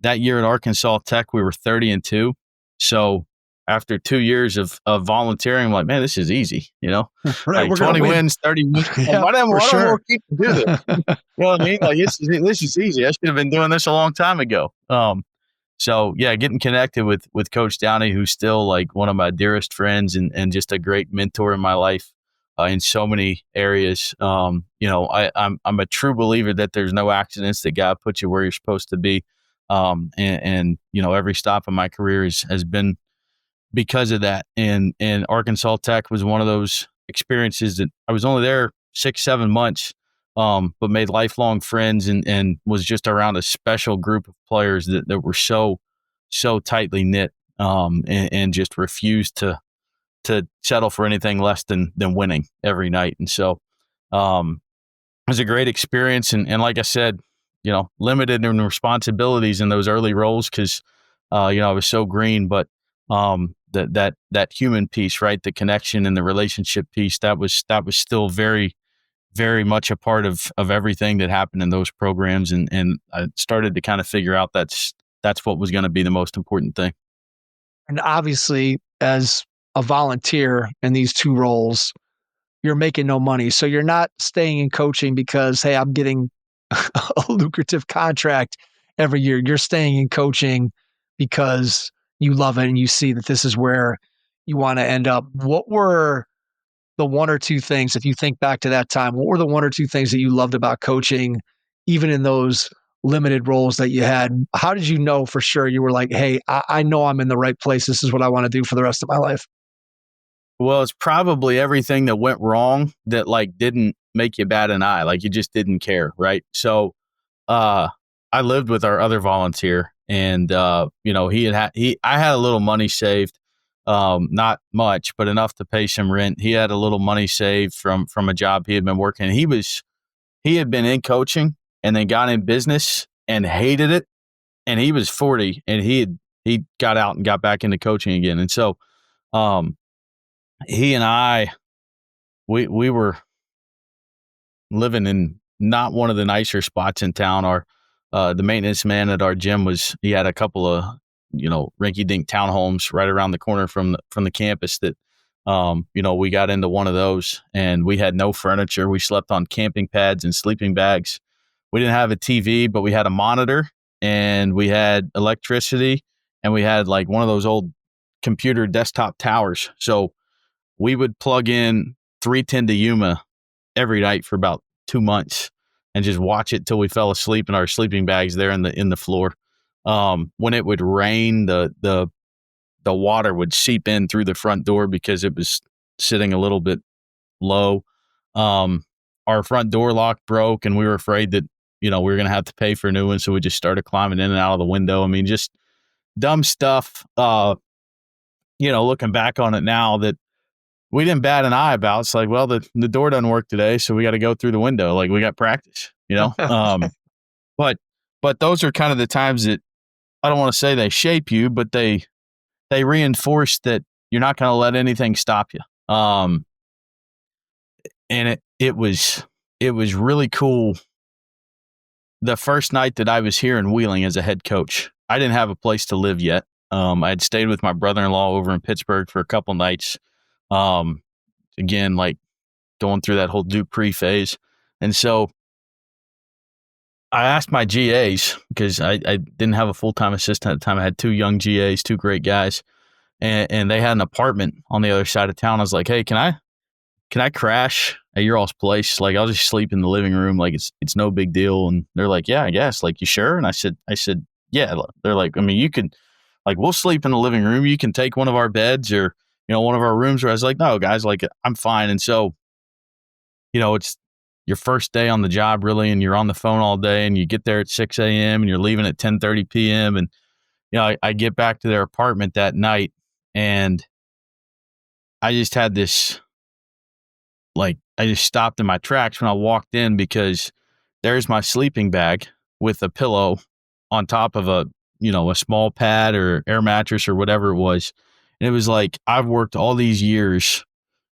That year at Arkansas Tech, we were 30-2. So after 2 years of volunteering, I'm like, man, this is easy, Right, we're 20 wins, 30 wins. Yeah, why don't sure. we keep do this? You know what I mean? This is easy. I should have been doing this a long time ago. So yeah, getting connected with Coach Downey, who's still one of my dearest friends and just a great mentor in my life in so many areas. I'm a true believer that there's no accidents, that God puts you where you're supposed to be. And every stop in my career has been because of that. And Arkansas Tech was one of those experiences that I was only there 6-7 months, but made lifelong friends and was just around a special group of players that were so tightly knit, and just refused to settle for anything less than winning every night. And so it was a great experience. And like I said, limited in responsibilities in those early roles because, I was so green, but that human piece, right? The connection and the relationship piece, that was still very, very much a part of everything that happened in those programs. And I started to kind of figure out that's what was going to be the most important thing. And obviously, as a volunteer in these two roles, you're making no money. So you're not staying in coaching because, hey, I'm getting a lucrative contract every year. You're staying in coaching because you love it and you see that this is where you want to end up. What were the one or two things, if you think back to that time, what were the one or two things that you loved about coaching, even in those limited roles that you had? How did you know for sure you were like, hey, I know I'm in the right place. This is what I want to do for the rest of my life? Well, it's probably everything that went wrong that like didn't make you bat an eye. Like you just didn't care, right? So I lived with our other volunteer, and you know, I had a little money saved, not much, but enough to pay some rent. He had a little money saved from a job he had been working. He had been in coaching and then got in business and hated it. And he was 40, and he got out and got back into coaching again. And so he and I we were living in not one of the nicer spots in town. The maintenance man at our gym he had a couple of, you know, rinky-dink townhomes right around the corner from the campus that, you know, we got into one of those, and we had no furniture. We slept on camping pads and sleeping bags. We didn't have a TV, but we had a monitor, and we had electricity, and we had like one of those old computer desktop towers. So we would plug in 310 to Yuma every night for about 2 months and just watch it till we fell asleep in our sleeping bags there in the floor. When it would rain, the water would seep in through the front door because it was sitting a little bit low. Our front door lock broke, and we were afraid that, you know, we were going to have to pay for a new one. So we just started climbing in and out of the window. I mean, just dumb stuff. You know, looking back on it now, that we didn't bat an eye about. It's like, well, the door doesn't work today, so we got to go through the window. Like, we got practice, you know? But those are kind of the times that, I don't want to say they shape you, but they reinforce that you're not going to let anything stop you. And it was really cool. The first night that I was here in Wheeling as a head coach, I didn't have a place to live yet. I had stayed with my brother-in-law over in Pittsburgh for a couple nights. Again, like going through that whole Dupree phase. And so I asked my GAs, because I didn't have a full-time assistant at the time. I had 2 young GAs, 2 great guys, and they had an apartment on the other side of town. I was like, hey, can I crash at your all's place? Like, I'll just sleep in the living room. Like, it's no big deal. And they're like, yeah, I guess. Like, you sure? And I said, yeah. They're like, I mean, you could, like, we'll sleep in the living room. You can take one of our beds or, you know, one of our rooms. Where I was like, no, guys, like, I'm fine. And so, you know, it's your first day on the job, really, and you're on the phone all day, and you get there at 6 a.m. and you're leaving at 10:30 p.m. And, you know, I get back to their apartment that night, and I just had this, like, I just stopped in my tracks when I walked in, because there's my sleeping bag with a pillow on top of a small pad or air mattress or whatever it was. And it was like, I've worked all these years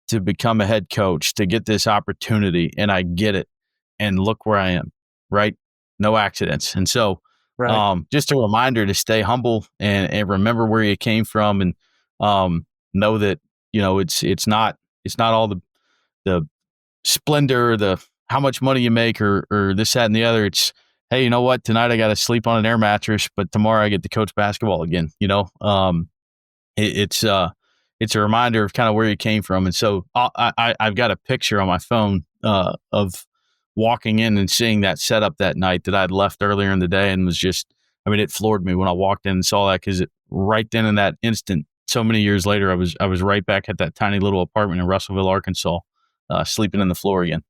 to become a head coach, to get this opportunity, and I get it. And look where I am, right? No accidents. And so, Right. just a reminder to stay humble and remember where you came from, and know that, you know, it's not all the splendor, the how much money you make or this, that, and the other. It's, hey, you know what? Tonight I got to sleep on an air mattress, but tomorrow I get to coach basketball again. You know, it's a reminder of kind of where you came from. And so I've got a picture on my phone of walking in and seeing that setup that night that I'd left earlier in the day, and was just, I mean, it floored me when I walked in and saw that, because right then in that instant, so many years later, I was right back at that tiny little apartment in Russellville, Arkansas, sleeping on the floor again.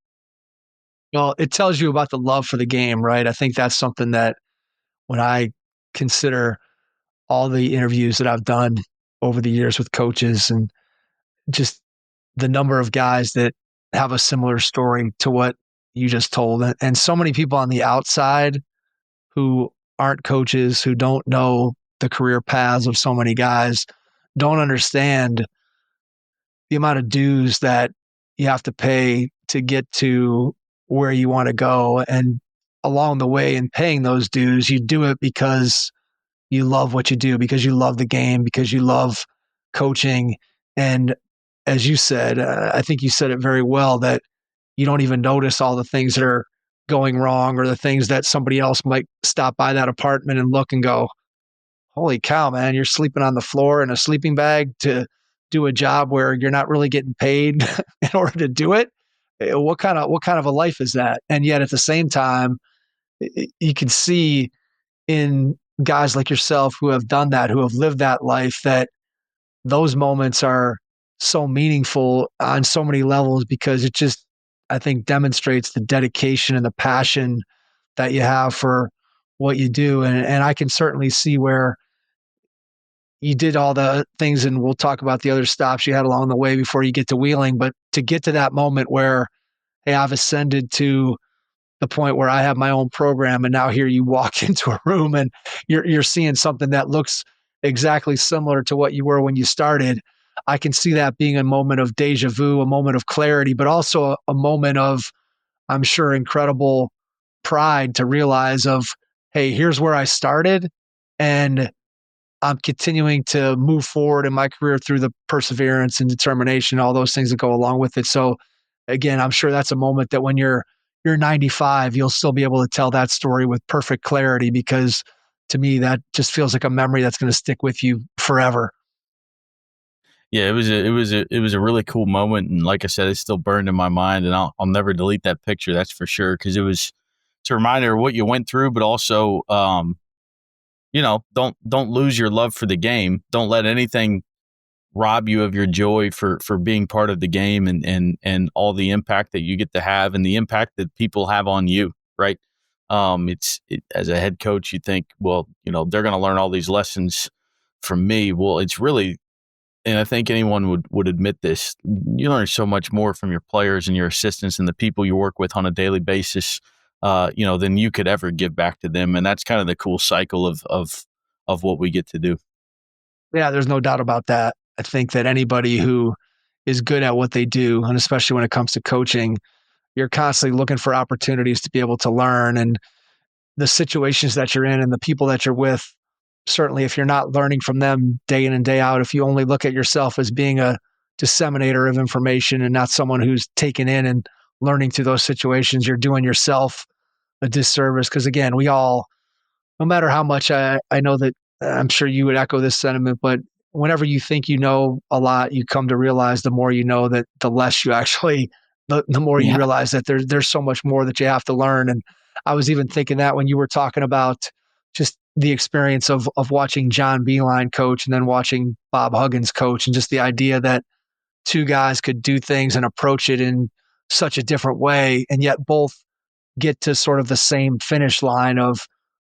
Well, it tells you about the love for the game, right? I think that's something that, when I consider all the interviews that I've done over the years with coaches, and just the number of guys that have a similar story to what you just told, and so many people on the outside who aren't coaches, who don't know the career paths of so many guys, don't understand the amount of dues that you have to pay to get to where you want to go. And along the way, in paying those dues, you do it because you love what you do, because you love the game, because you love coaching. And as you said, I think you said it very well, that you don't even notice all the things that are going wrong, or the things that somebody else might stop by that apartment and look and go, holy cow, man, you're sleeping on the floor in a sleeping bag to do a job where you're not really getting paid in order to do it. What kind of a life is that? And yet at the same time, you can see in guys like yourself who have done that, who have lived that life, that those moments are so meaningful on so many levels because it just, I think, demonstrates the dedication and the passion that you have for what you do. And I can certainly see where you did all the things, and we'll talk about the other stops you had along the way before you get to Wheeling. But to get to that moment where, hey, I've ascended to the point where I have my own program, and now here you walk into a room and you're seeing something that looks exactly similar to what you were when you started. I can see that being a moment of deja vu, a moment of clarity, but also a moment of, I'm sure, incredible pride to realize of, hey, here's where I started, and I'm continuing to move forward in my career through the perseverance and determination, all those things that go along with it. So again, I'm sure that's a moment that when you're 95, you'll still be able to tell that story with perfect clarity, because to me, that just feels like a memory that's going to stick with you forever. Yeah, it was a really cool moment, and like I said, it's still burned in my mind, and I'll never delete that picture. That's for sure, because it's a reminder of what you went through, but also, don't lose your love for the game. Don't let anything rob you of your joy for being part of the game, and all the impact that you get to have, and the impact that people have on you. Right? As a head coach, you think, well, they're going to learn all these lessons from me. Well, it's really. And I think anyone would admit this. You learn so much more from your players and your assistants and the people you work with on a daily basis, than you could ever give back to them. And that's kind of the cool cycle of what we get to do. Yeah, there's no doubt about that. I think that anybody who is good at what they do, and especially when it comes to coaching, you're constantly looking for opportunities to be able to learn, and the situations that you're in and the people that you're with. Certainly, if you're not learning from them day in and day out, if you only look at yourself as being a disseminator of information and not someone who's taken in and learning through those situations, you're doing yourself a disservice. Because again, we all, no matter how much I know that I'm sure you would echo this sentiment, but whenever you think you know a lot, you come to realize the more you know that the less you actually, the more you realize that there's so much more that you have to learn. And I was even thinking that when you were talking about just the experience of watching John Beeline coach and then watching Bob Huggins coach, and just the idea that two guys could do things and approach it in such a different way, and yet both get to sort of the same finish line of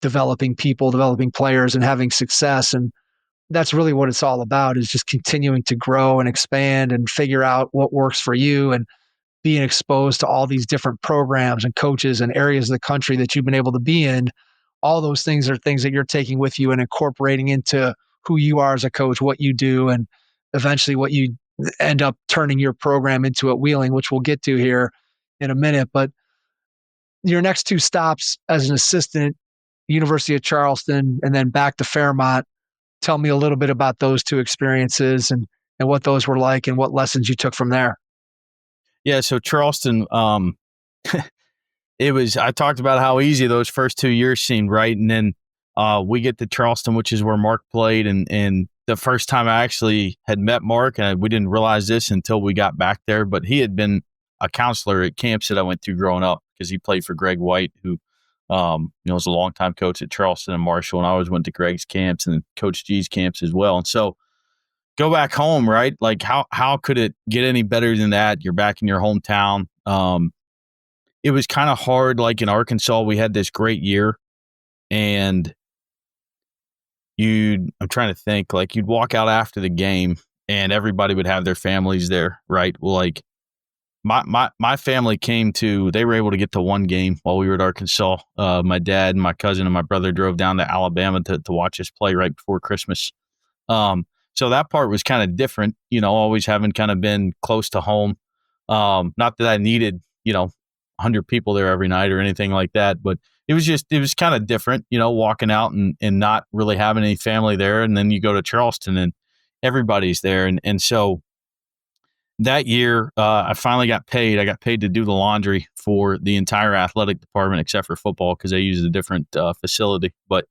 developing people, developing players, and having success. And that's really what it's all about, is just continuing to grow and expand and figure out what works for you, and being exposed to all these different programs and coaches and areas of the country that you've been able to be in. All those things are things that you're taking with you and incorporating into who you are as a coach, what you do, and eventually what you end up turning your program into at Wheeling, which we'll get to here in a minute. But your next two stops as an assistant, University of Charleston, and then back to Fairmont. Tell me a little bit about those two experiences and what those were like and what lessons you took from there. Yeah, so Charleston, I talked about how easy those first 2 years seemed, right? And then we get to Charleston, which is where Mark played. And the first time I actually had met Mark, and we didn't realize this until we got back there, but he had been a counselor at camps that I went through growing up, because he played for Greg White, who was a longtime coach at Charleston and Marshall. And I always went to Greg's camps and Coach G's camps as well. And so go back home, right? Like how could it get any better than that? You're back in your hometown. It was kind of hard. Like in Arkansas, we had this great year, and I'm trying to think, like you'd walk out after the game and everybody would have their families there, right? Well, like my family they were able to get to one game while we were at Arkansas. My dad and my cousin and my brother drove down to Alabama to watch us play right before Christmas. So that part was kind of different, always having kind of been close to home. Not that I needed, 100 people there every night or anything like that, but it was kind of different, walking out and not really having any family there. And then you go to Charleston and everybody's there. And so that year, I finally got paid. I got paid to do the laundry for the entire athletic department, except for football, because they used a different facility. But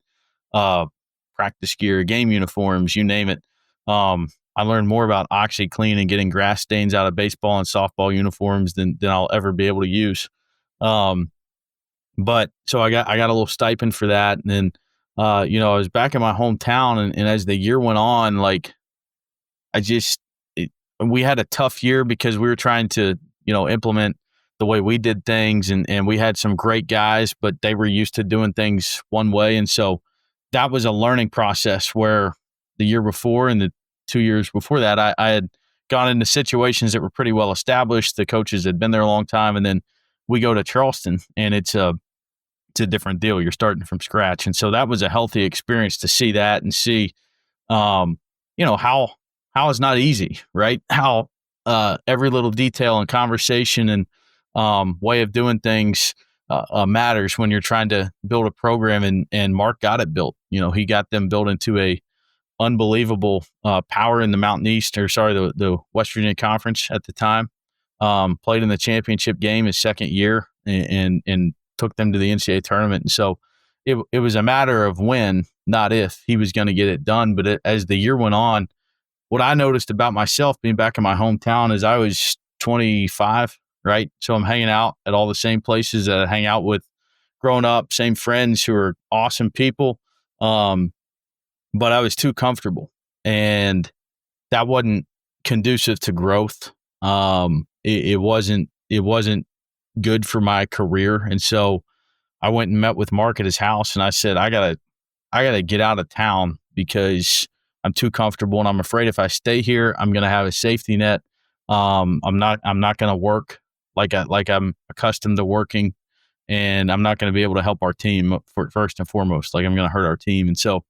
practice gear, game uniforms, you name it. I learned more about OxyClean and getting grass stains out of baseball and softball uniforms than I'll ever be able to use. But so I got a little stipend for that. And then, I was back in my hometown, and as the year went on, like we had a tough year because we were trying to, implement the way we did things, and we had some great guys, but they were used to doing things one way. And so that was a learning process where the year before and the 2 years before that, I had gone into situations that were pretty well established. The coaches had been there a long time. And then we go to Charleston, and it's a different deal. You're starting from scratch. And so that was a healthy experience to see that and see, how it's not easy, right? How every little detail and conversation and way of doing things matters when you're trying to build a program. And Mark got it built. He got them built into a unbelievable power in the the West Virginia Conference at the time. Played in the championship game his second year and took them to the NCAA tournament. And so it was a matter of when, not if, he was going to get it done. But as the year went on, what I noticed about myself being back in my hometown is I was 25, right? So I'm hanging out at all the same places that I hang out with growing up, same friends who are awesome people. But I was too comfortable, and that wasn't conducive to growth. It wasn't good for my career. And so I went and met with Mark at his house, and I said, I gotta get out of town because I'm too comfortable, and I'm afraid if I stay here, I'm going to have a safety net. I'm not going to work like I'm accustomed to working, and I'm not going to be able to help our team first and foremost. Like, I'm going to hurt our team. And so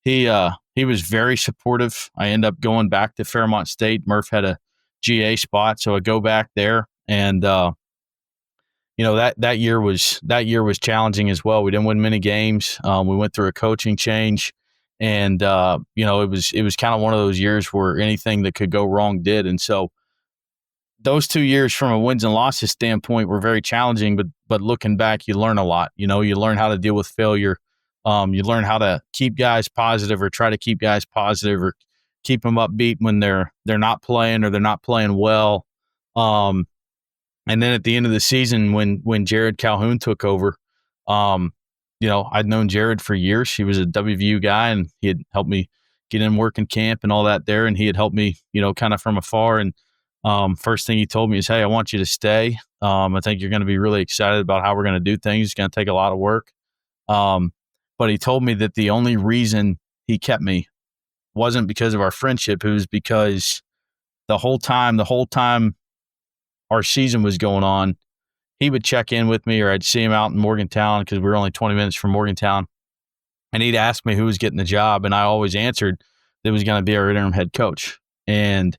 he was very supportive. I end up going back to Fairmont State. Murph had a GA spot, so I go back there, and that year was challenging as well. We didn't win many games. We went through a coaching change, and it was kind of one of those years where anything that could go wrong did. And so those 2 years from a wins and losses standpoint were very challenging, but looking back, you learn a lot. You learn how to deal with failure. You learn how to keep guys positive, or try to keep guys positive, or keep them upbeat when they're not playing or they're not playing well. And then at the end of the season, when Jared Calhoun took over, I'd known Jared for years. He was a WVU guy, and he had helped me get in working camp and all that there. And he had helped me, kind of from afar. And first thing he told me is, hey, I want you to stay. I think you're going to be really excited about how we're going to do things. It's going to take a lot of work. But he told me that the only reason he kept me wasn't because of our friendship. It was because the whole time our season was going on, he would check in with me, or I'd see him out in Morgantown because we were only 20 minutes from Morgantown. And he'd ask me who was getting the job. And I always answered that it was going to be our interim head coach. And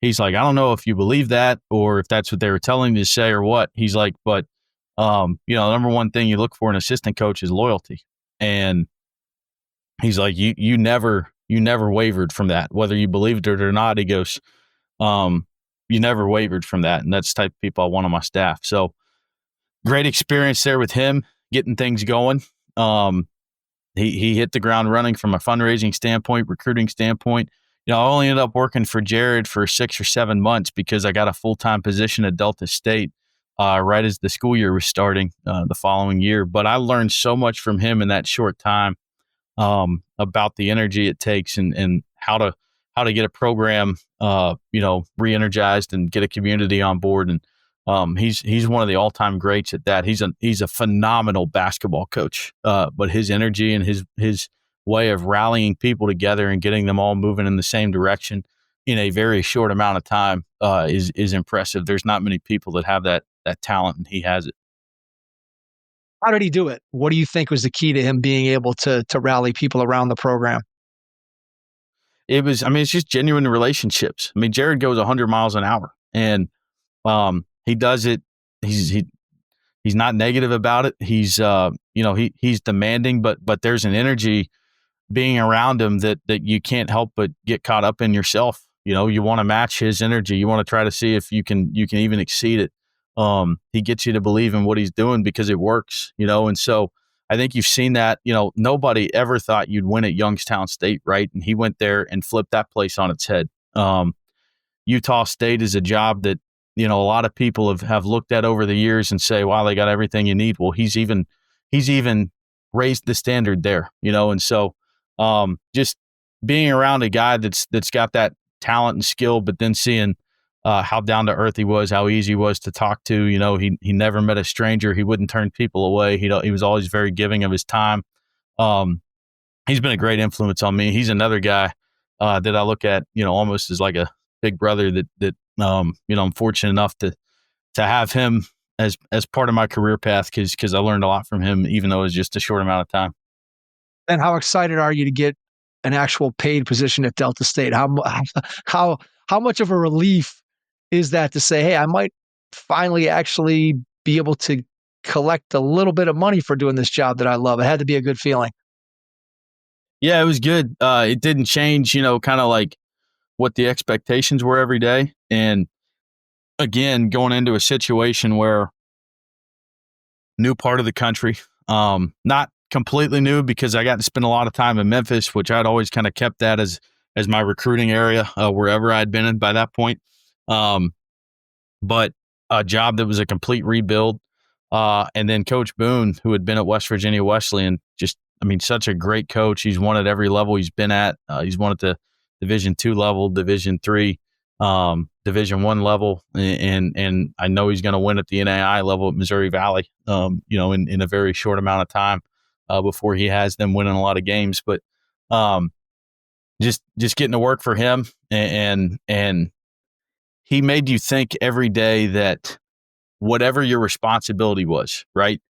he's like, I don't know if you believe that or if that's what they were telling me to say or what. He's like, but, the number one thing you look for in an assistant coach is loyalty. And he's like, you never wavered from that, whether you believed it or not. He goes, you never wavered from that. And that's the type of people I want on my staff. So great experience there with him, getting things going. He hit the ground running from a fundraising standpoint, recruiting standpoint. I only ended up working for Jared for 6 or 7 months because I got a full-time position at Delta State right as the school year was starting the following year. But I learned so much from him in that short time about the energy it takes and how to get a program, re-energized and get a community on board. And he's one of the all-time greats at that. He's a phenomenal basketball coach, but his energy and his way of rallying people together and getting them all moving in the same direction in a very short amount of time is impressive. There's not many people that have that talent, and he has it. How did he do it? What do you think was the key to him being able to rally people around the program? It's just genuine relationships. Jared goes 100 miles an hour, and he does it. He's not negative about it. He's he's demanding, but there's an energy being around him that you can't help but get caught up in yourself. You want to match his energy. You want to try to see if you can even exceed it. He gets you to believe in what he's doing because it works, and so I think you've seen that. Nobody ever thought you'd win at Youngstown State, right? And he went there and flipped that place on its head. Utah State is a job that, a lot of people have looked at over the years and say, wow, they got everything you need. Well, he's even raised the standard there, and so just being around a guy that's got that talent and skill, but then seeing how down to earth he was, how easy he was to talk to. He never met a stranger. He wouldn't turn people away. He was always very giving of his time. He's been a great influence on me. He's another guy that I look at, almost as like a big brother that I'm fortunate enough to have him as part of my career path because I learned a lot from him, even though it was just a short amount of time. And how excited are you to get an actual paid position at Delta State? How much of a relief is that to say, hey, I might finally actually be able to collect a little bit of money for doing this job that I love? It had to be a good feeling. Yeah, it was good. It didn't change, kind of like what the expectations were every day. And again, going into a situation where new part of the country, not completely new because I got to spend a lot of time in Memphis, which I'd always kind of kept that as my recruiting area, wherever I'd been in by that point. But a job that was a complete rebuild. And then Coach Boone, who had been at West Virginia Wesleyan, such a great coach. He's won at every level he's been at. He's won at the Division II level, Division III, Division I level, and I know he's going to win at the NAI level at Missouri Valley. In a very short amount of time before he has them winning a lot of games. But just getting to work for him, and he made you think every day that whatever your responsibility was, right,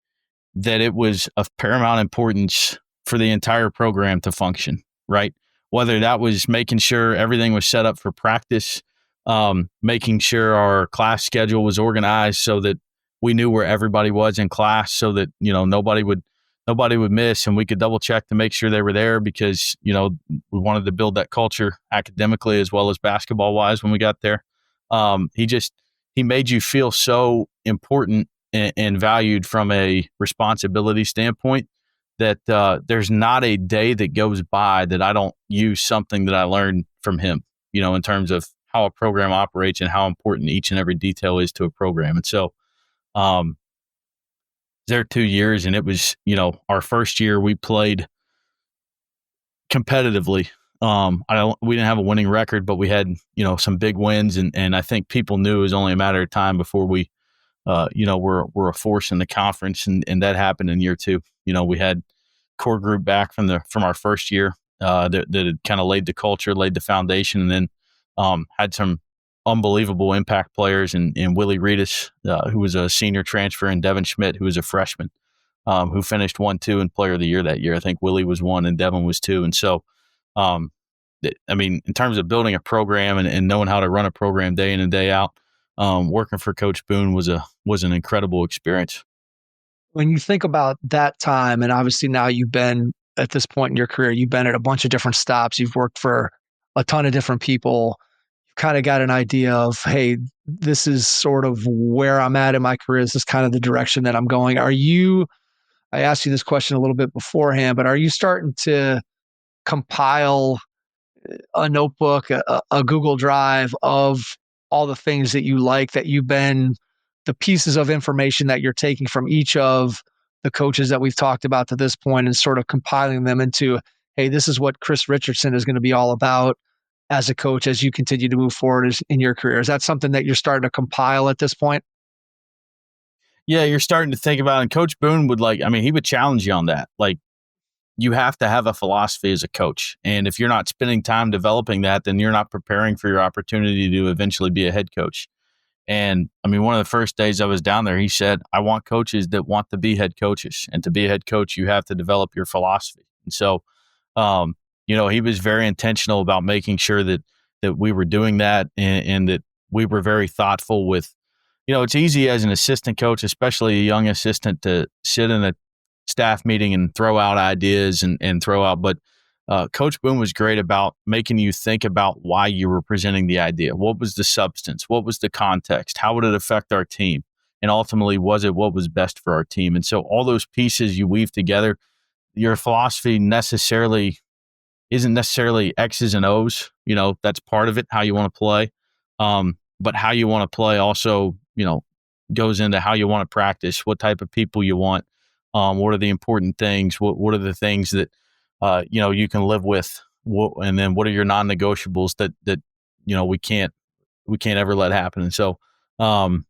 that it was of paramount importance for the entire program to function, right? Whether that was making sure everything was set up for practice, making sure our class schedule was organized so that we knew where everybody was in class, so that nobody would miss, and we could double check to make sure they were there because we wanted to build that culture academically as well as basketball wise when we got there. He made you feel so important and valued from a responsibility standpoint that there's not a day that goes by that I don't use something that I learned from him, in terms of how a program operates and how important each and every detail is to a program. And so there 2 years, and it was, our first year we played competitively. We didn't have a winning record, but we had, some big wins, and I think people knew it was only a matter of time before we, we're a force in the conference, and that happened in year 2. We had core group back from our first year that had kind of laid the culture, laid the foundation, and then had some unbelievable impact players in Willie Reedus, who was a senior transfer, and Devin Schmidt, who was a freshman, who finished 1-2 and Player of the Year that year. I think Willie was 1 and Devin was 2, and so. In terms of building a program and knowing how to run a program day in and day out, working for Coach Boone was an incredible experience. When you think about that time, and obviously now you've been at this point in your career, you've been at a bunch of different stops, you've worked for a ton of different people, you've kind of got an idea of, hey, this is sort of where I'm at in my career. This is kind of the direction that I'm going. I asked you this question a little bit beforehand, but are you starting to compile a notebook, a Google Drive of all the things that you like, that you've been, the pieces of information that you're taking from each of the coaches that we've talked about to this point, and sort of compiling them into, hey, this is what Chris Richardson is going to be all about as a coach as you continue to move forward in your career? Is that something that you're starting to compile at this point? Yeah, you're starting to think about it. And Coach Boone would he would challenge you on that. Like, you have to have a philosophy as a coach. And if you're not spending time developing that, then you're not preparing for your opportunity to eventually be a head coach. And one of the first days I was down there, he said, I want coaches that want to be head coaches. And to be a head coach, you have to develop your philosophy. And so, he was very intentional about making sure that we were doing that, and that we were very thoughtful with, it's easy as an assistant coach, especially a young assistant, to sit in a staff meeting and throw out ideas and throw out. But Coach Boone was great about making you think about why you were presenting the idea. What was the substance? What was the context? How would it affect our team? And ultimately, was it what was best for our team? And so all those pieces you weave together, your philosophy isn't necessarily X's and O's. That's part of it, how you want to play. But how you want to play also, goes into how you want to practice, what type of people you want. What are the important things? What are the things that you can live with? And then what are your non-negotiables that we can't ever let happen. And so, it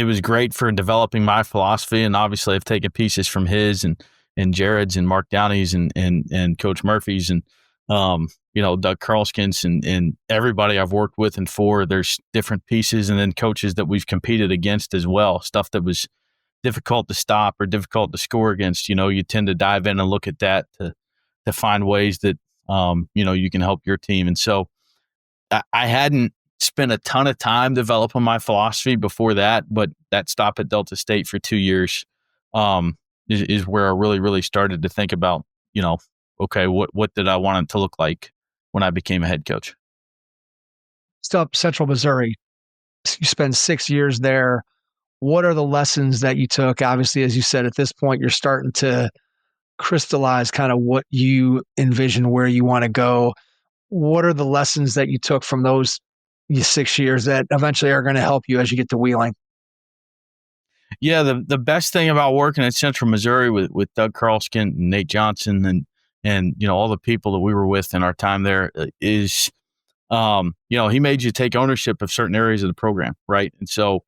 was great for developing my philosophy. And obviously I've taken pieces from his and Jared's and Mark Downey's and Coach Murphy's and, Doug Carlskin's and everybody I've worked with and for. There's different pieces, and then coaches that we've competed against as well, stuff that was difficult to stop or difficult to score against. You tend to dive in and look at that to find ways that, you can help your team. And so I hadn't spent a ton of time developing my philosophy before that, but that stop at Delta State for 2 years is where I really, really started to think about, okay, what did I want it to look like when I became a head coach? Stop Central Missouri. You spend 6 years there. What are the lessons that you took? Obviously, as you said, at this point, you're starting to crystallize kind of what you envision where you want to go. What are the lessons that you took from those 6 years that eventually are going to help you as you get to Wheeling? Yeah, the best thing about working at Central Missouri with Doug Carlskin and Nate Johnson and all the people that we were with in our time there is, he made you take ownership of certain areas of the program, right? And so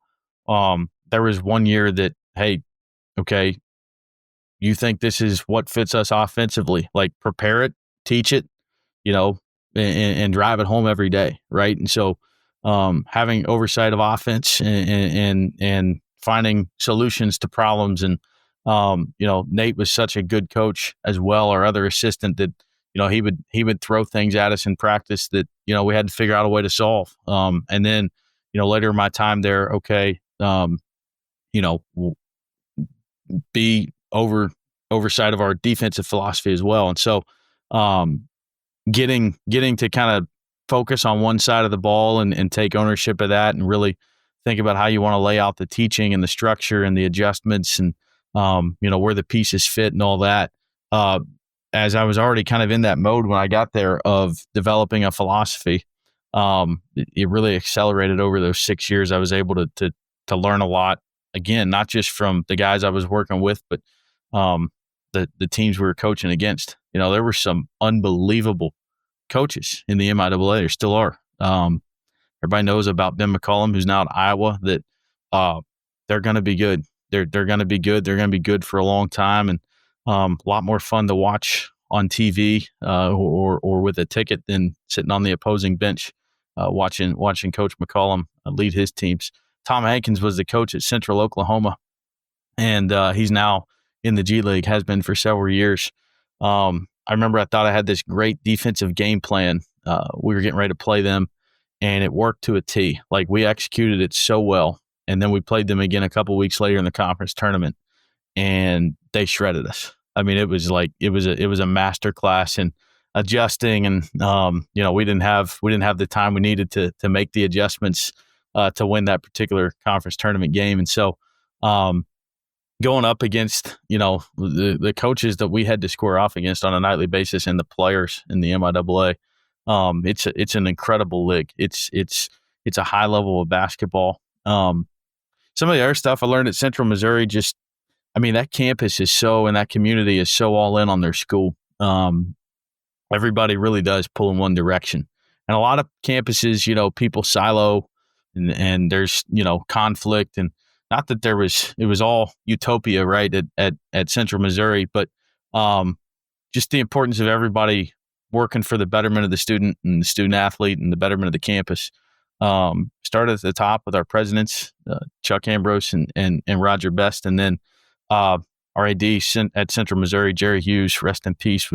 there was 1 year that, hey, okay, you think this is what fits us offensively? Like, prepare it, teach it, and drive it home every day, right? And so having oversight of offense and finding solutions to problems. And, Nate was such a good coach as well, our other assistant, that, he would throw things at us in practice that, we had to figure out a way to solve. And then, later in my time there, okay, be oversight of our defensive philosophy as well. And so getting to kind of focus on one side of the ball and take ownership of that and really think about how you want to lay out the teaching and the structure and the adjustments and, where the pieces fit and all that. As I was already kind of in that mode when I got there of developing a philosophy, it really accelerated over those 6 years. I was able to learn a lot, again, not just from the guys I was working with, but the teams we were coaching against. There were some unbelievable coaches in the MIAA. There still are. Everybody knows about Ben McCollum, who's now at Iowa, that they're going to be good. They're going to be good. They're going to be good for a long time, and a lot more fun to watch on TV or with a ticket than sitting on the opposing bench watching Coach McCollum lead his teams. Tom Hankins was the coach at Central Oklahoma, and he's now in the G League, has been for several years. I remember I thought I had this great defensive game plan. We were getting ready to play them, and it worked to a T. Like, we executed it so well, and then we played them again a couple weeks later in the conference tournament, and they shredded us. I mean, it was a master class in adjusting, and we didn't have the time we needed to make the adjustments to win that particular conference tournament game. And so going up against, the coaches that we had to square off against on a nightly basis and the players in the MIAA, it's an incredible league. It's a high level of basketball. Some of the other stuff I learned at Central Missouri, that campus is and that community is so all in on their school. Everybody really does pull in one direction. And a lot of campuses, people silo and there's, conflict, and not that it was all utopia, right, at Central Missouri, but just the importance of everybody working for the betterment of the student and the student athlete and the betterment of the campus. Started at the top with our presidents, Chuck Ambrose and Roger Best, and then our AD at Central Missouri, Jerry Hughes, rest in peace,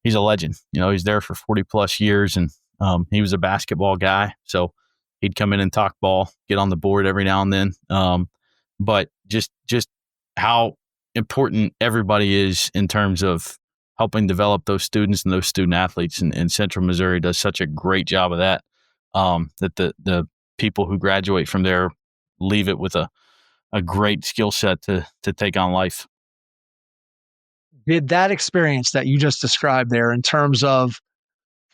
he's a legend. He's there for 40 plus years, and he was a basketball guy, so he'd come in and talk ball, get on the board every now and then. But just how important everybody is in terms of helping develop those students and those student athletes, and Central Missouri does such a great job of that. That the people who graduate from there leave it with a great skill set to take on life. Did that experience that you just described there, in terms of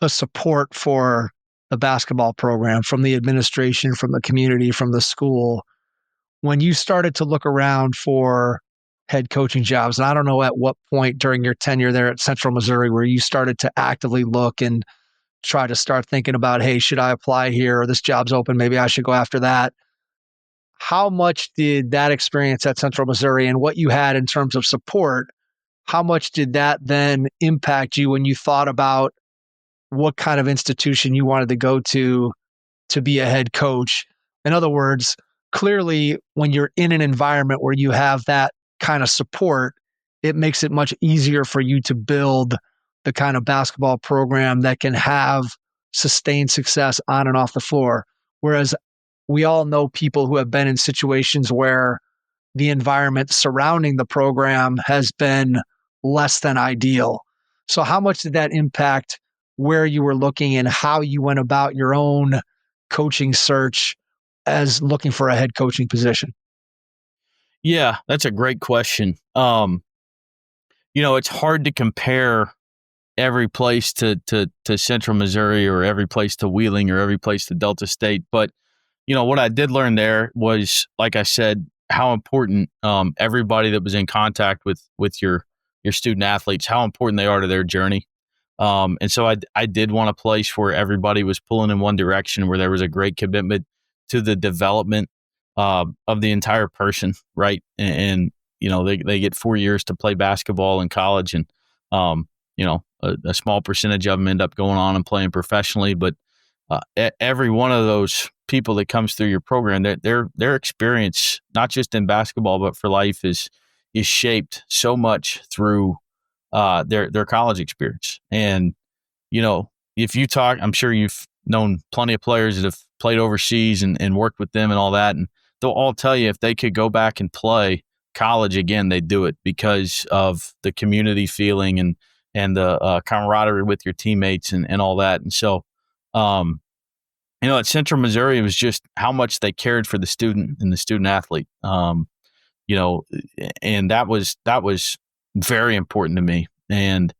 the support for the basketball program from the administration, from the community, from the school, when you started to look around for head coaching jobs, and I don't know at what point during your tenure there at Central Missouri where you started to actively look and try to start thinking about, hey, should I apply here? Or this job's open, maybe I should go after that. How much did that experience at Central Missouri and what you had in terms of support, how much did that then impact you when you thought about what kind of institution you wanted to go to be a head coach? In other words, clearly when you're in an environment where you have that kind of support, it makes it much easier for you to build the kind of basketball program that can have sustained success on and off the floor. Whereas we all know people who have been in situations where the environment surrounding the program has been less than ideal. So how much did that impact where you were looking and how you went about your own coaching search as looking for a head coaching position? Yeah, that's a great question. It's hard to compare every place to Central Missouri or every place to Wheeling or every place to Delta State. But, what I did learn there was, like I said, how important everybody that was in contact with your student athletes, how important they are to their journey. And so I did want a place where everybody was pulling in one direction, where there was a great commitment to the development of the entire person, right? And they get 4 years to play basketball in college, and a small percentage of them end up going on and playing professionally. But every one of those people that comes through your program, their experience, not just in basketball but for life, is shaped so much through their college experience. And if you talk, I'm sure you've known plenty of players that have played overseas and worked with them and all that, and they'll all tell you if they could go back and play college again, they'd do it because of the community feeling and the camaraderie with your teammates and all that. And so, at Central Missouri, it was just how much they cared for the student and the student athlete. And that was very important to me. And,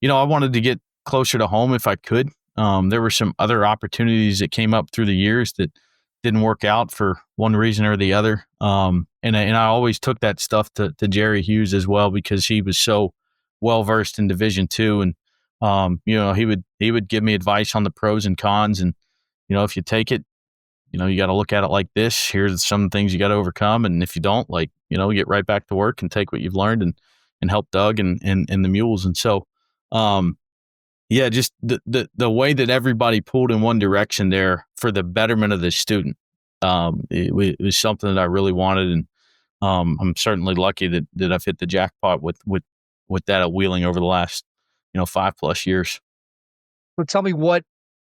I wanted to get closer to home if I could. There were some other opportunities that came up through the years that didn't work out for one reason or the other. And I always took that stuff to Jerry Hughes as well, because he was so well versed in Division II, and he would give me advice on the pros and cons. And if you take it, you got to look at it like this. Here's some things you got to overcome, and if you don't, get right back to work and take what you've learned and help Doug and the Mules. And so, just the way that everybody pulled in one direction there for the betterment of the student, it was something that I really wanted, and I'm certainly lucky that I've hit the jackpot with that at Wheeling over the last 5+ years. Well, tell me, what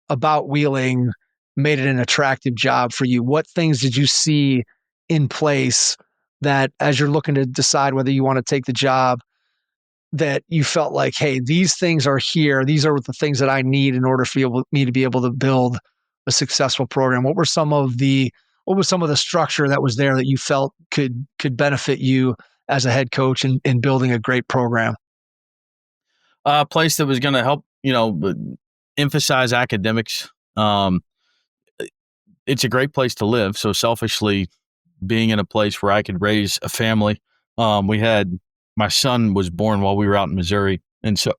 about Wheeling made it an attractive job for you? What things did you see in place that, as you're looking to decide whether you want to take the job, that you felt like, hey, these things are here. These are the things that I need in order for me to be able to build a successful program? What was some of the structure that was there that you felt could benefit you as a head coach in building a great program? A place that was going to help, emphasize academics. It's a great place to live. So selfishly, being in a place where I could raise a family, my son was born while we were out in Missouri. And so,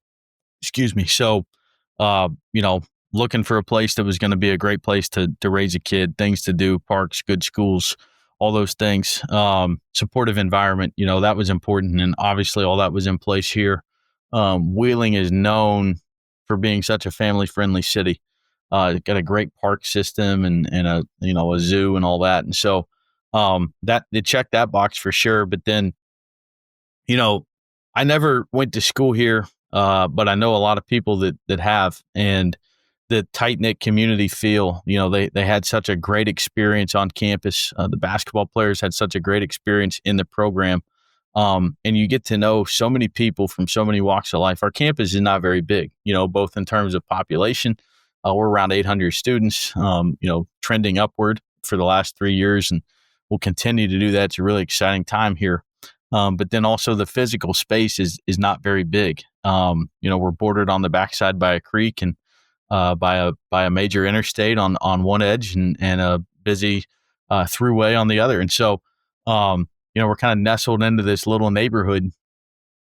looking for a place that was going to be a great place to raise a kid, things to do, parks, good schools, all those things, supportive environment, that was important. And obviously all that was in place here. Wheeling is known for being such a family-friendly city. Got a great park system and a zoo and all that. And so that it checked that box for sure. But then, I never went to school here, but I know a lot of people that have, and the tight-knit community feel, they had such a great experience on campus. The basketball players had such a great experience in the program. And you get to know so many people from so many walks of life. Our campus is not very big, both in terms of population. We're around 800 students, trending upward for the last 3 years, and we'll continue to do that. It's a really exciting time here. But then also the physical space is not very big. We're bordered on the backside by a creek and by a major interstate on one edge and a busy throughway on the other. And so, we're kind of nestled into this little neighborhood,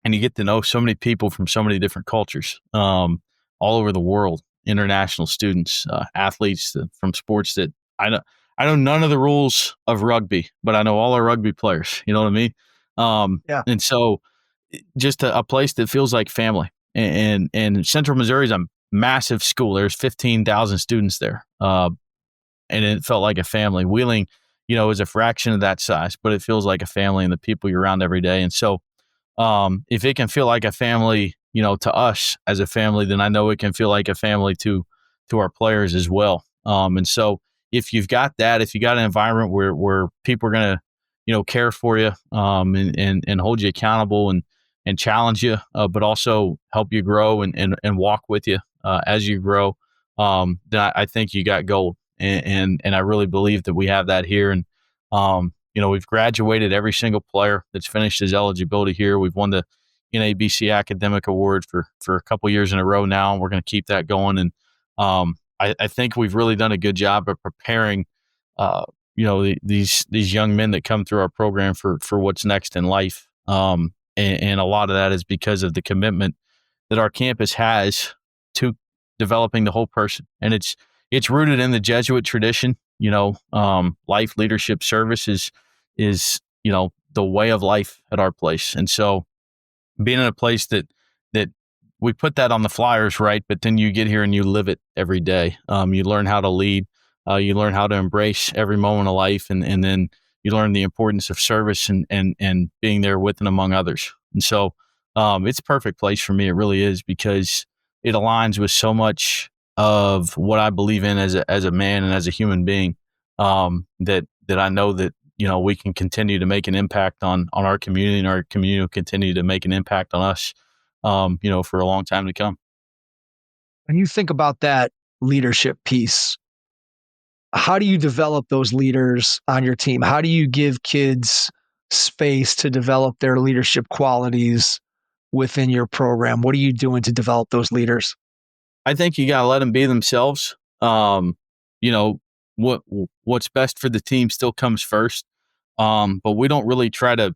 and you get to know so many people from so many different cultures all over the world. international students, athletes from sports that I know none of the rules of rugby, but I know all our rugby players. You know what I mean? Yeah. And so just a place that feels like family. And Central Missouri is a massive school. There's 15,000 students there. And it felt like a family. Wheeling, is a fraction of that size, but it feels like a family and the people you're around every day. And so if it can feel like a family, to us as a family, then I know it can feel like a family to our players as well. And so if you've got that, if you got an environment where people are going to, care for you and hold you accountable and challenge you, but also help you grow and walk with you as you grow, then I think you got gold. And I really believe that we have that here. And, we've graduated every single player that's finished his eligibility here. We've won the NABC Academic Award for a couple years in a row now, and we're going to keep that going. And I think we've really done a good job of preparing, these young men that come through our program for what's next in life. And a lot of that is because of the commitment that our campus has to developing the whole person. And it's rooted in the Jesuit tradition. Life, leadership, service is the way of life at our place. And so being in a place that we put that on the flyers, right? But then you get here and you live it every day. You learn how to lead. You learn how to embrace every moment of life. And then you learn the importance of service and being there with and among others. And so it's a perfect place for me. It really is, because it aligns with so much of what I believe in as a man and as a human being, that I know that, we can continue to make an impact on our community, and our community will continue to make an impact on us, for a long time to come. When you think about that leadership piece, how do you develop those leaders on your team? How do you give kids space to develop their leadership qualities within your program? What are you doing to develop those leaders? I think you got to let them be themselves. What's best for the team still comes first. But we don't really try to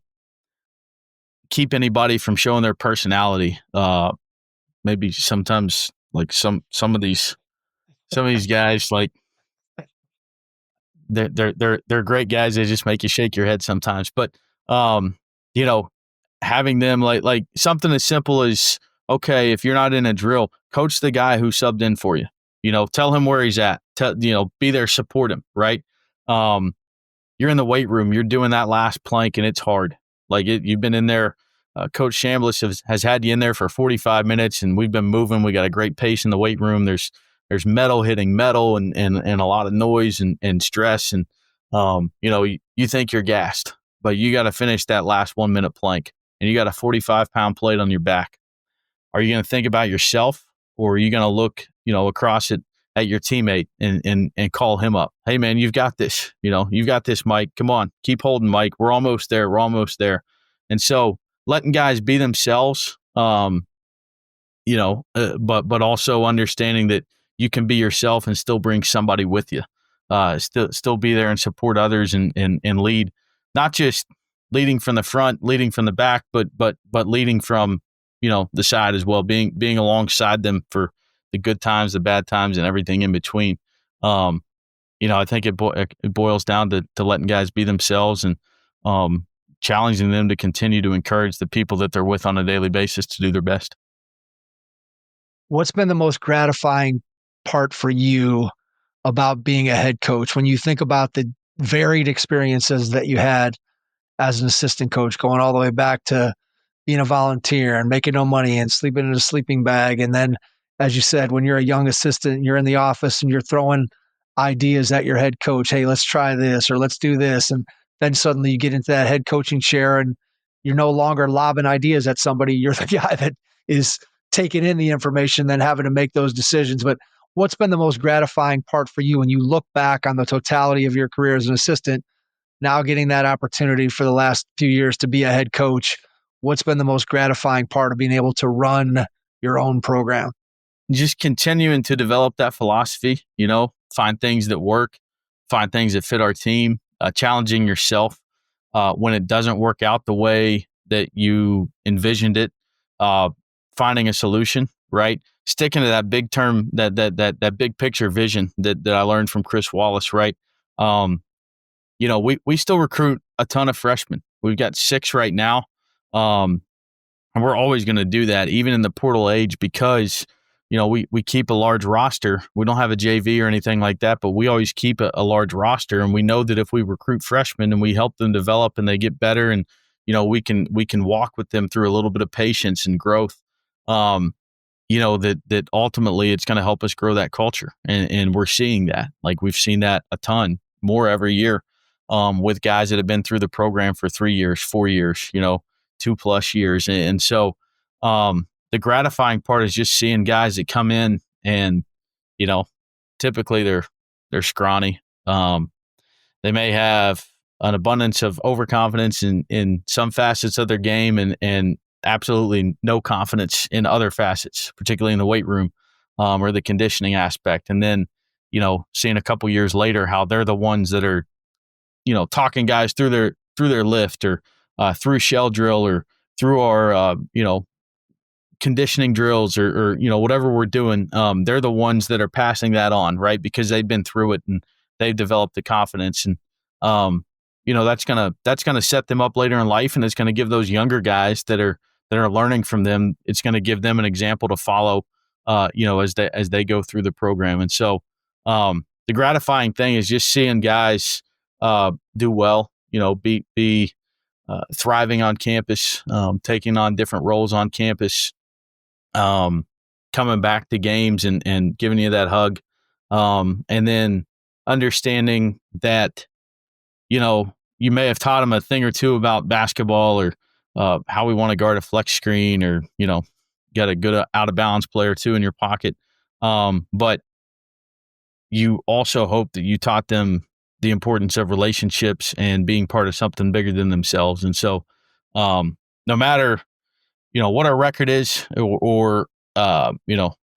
keep anybody from showing their personality. Maybe sometimes, like some of these guys, like they're great guys. They just make you shake your head sometimes. But having them like something as simple as, okay, if you're not in a drill, coach the guy who subbed in for you. Tell him where he's at. Be there, support him. Right. You're in the weight room, you're doing that last plank, and it's hard. You've been in there. Coach Chambliss has had you in there for 45 minutes, and we've been moving. We got a great pace in the weight room. There's metal hitting metal and a lot of noise and stress. And, you think you're gassed, but you got to finish that last 1 minute plank, and you got a 45-pound plate on your back. Are you going to think about yourself, or are you going to look, across it at your teammate and call him up? Hey man, you've got this, you've got this, Mike. Come on, keep holding, Mike. We're almost there. And so letting guys be themselves, but also understanding that you can be yourself and still bring somebody with you, still be there and support others and lead, not just leading from the front, leading from the back, but leading from, the side as well, being alongside them for the good times, the bad times, and everything in between. I think it boils down to letting guys be themselves and challenging them to continue to encourage the people that they're with on a daily basis to do their best. What's been the most gratifying part for you about being a head coach when you think about the varied experiences that you had as an assistant coach, going all the way back to being a volunteer and making no money and sleeping in a sleeping bag? And then, as you said, when you're a young assistant, you're in the office and you're throwing ideas at your head coach. Hey, let's try this, or let's do this. And then suddenly you get into that head coaching chair and you're no longer lobbing ideas at somebody. You're the guy that is taking in the information, then having to make those decisions. But what's been the most gratifying part for you when you look back on the totality of your career as an assistant, now getting that opportunity for the last few years to be a head coach? What's been the most gratifying part of being able to run your own program? Just continuing to develop that philosophy, find things that work, find things that fit our team, challenging yourself when it doesn't work out the way that you envisioned it, finding a solution, right? Sticking to that big term, that big picture vision that I learned from Chris Wallace, right? We still recruit a ton of freshmen. We've got 6 right now. And we're always going to do that, even in the portal age, because, we keep a large roster. We don't have a JV or anything like that, but we always keep a large roster. And we know that if we recruit freshmen and we help them develop and they get better, and, we can walk with them through a little bit of patience and growth, that ultimately it's going to help us grow that culture. And we're seeing that. Like, we've seen that a ton more every year with guys that have been through the program for 3 years, 4 years, 2+ years. And so the gratifying part is just seeing guys that come in and, typically they're scrawny. They may have an abundance of overconfidence in some facets of their game and absolutely no confidence in other facets, particularly in the weight room or the conditioning aspect. And then, seeing a couple years later how they're the ones that are, talking guys through their lift or through shell drill or through our, conditioning drills or whatever we're doing. They're the ones that are passing that on, right? Because they've been through it and they've developed the confidence. And, that's gonna set them up later in life, and it's gonna give those younger guys that are learning from them. It's gonna give them an example to follow, as they go through the program. And so, the gratifying thing is just seeing guys do well, be thriving on campus, taking on different roles on campus, coming back to games and giving you that hug, and then understanding that, you may have taught them a thing or two about basketball or how we want to guard a flex screen or, got a good out of bounds player or two in your pocket. But you also hope that you taught them the importance of relationships and being part of something bigger than themselves. And so, no matter, what our record is or how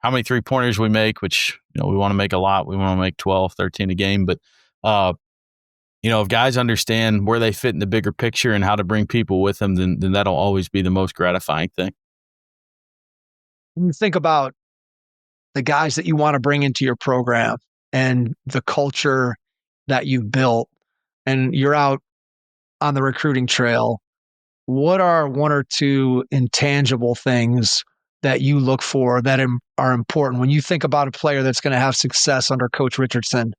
many 3-pointers we make, which, we want to make a lot, we want to make 12, 13 a game. But, if guys understand where they fit in the bigger picture and how to bring people with them, then that'll always be the most gratifying thing. When you think about the guys that you want to bring into your program and the culture that you've built, and you're out on the recruiting trail, what are 1 or 2 intangible things that you look for that are important when you think about a player that's going to have success under Coach Richardson?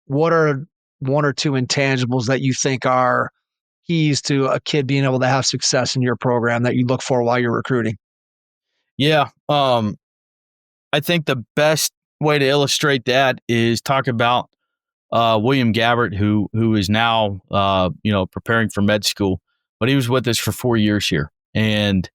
What are 1 or 2 intangibles that you think are keys to a kid being able to have success in your program that you look for while you're recruiting? Yeah. I think the best way to illustrate that is talk about William Gabbert, who is now, preparing for med school, but he was with us for 4 years here and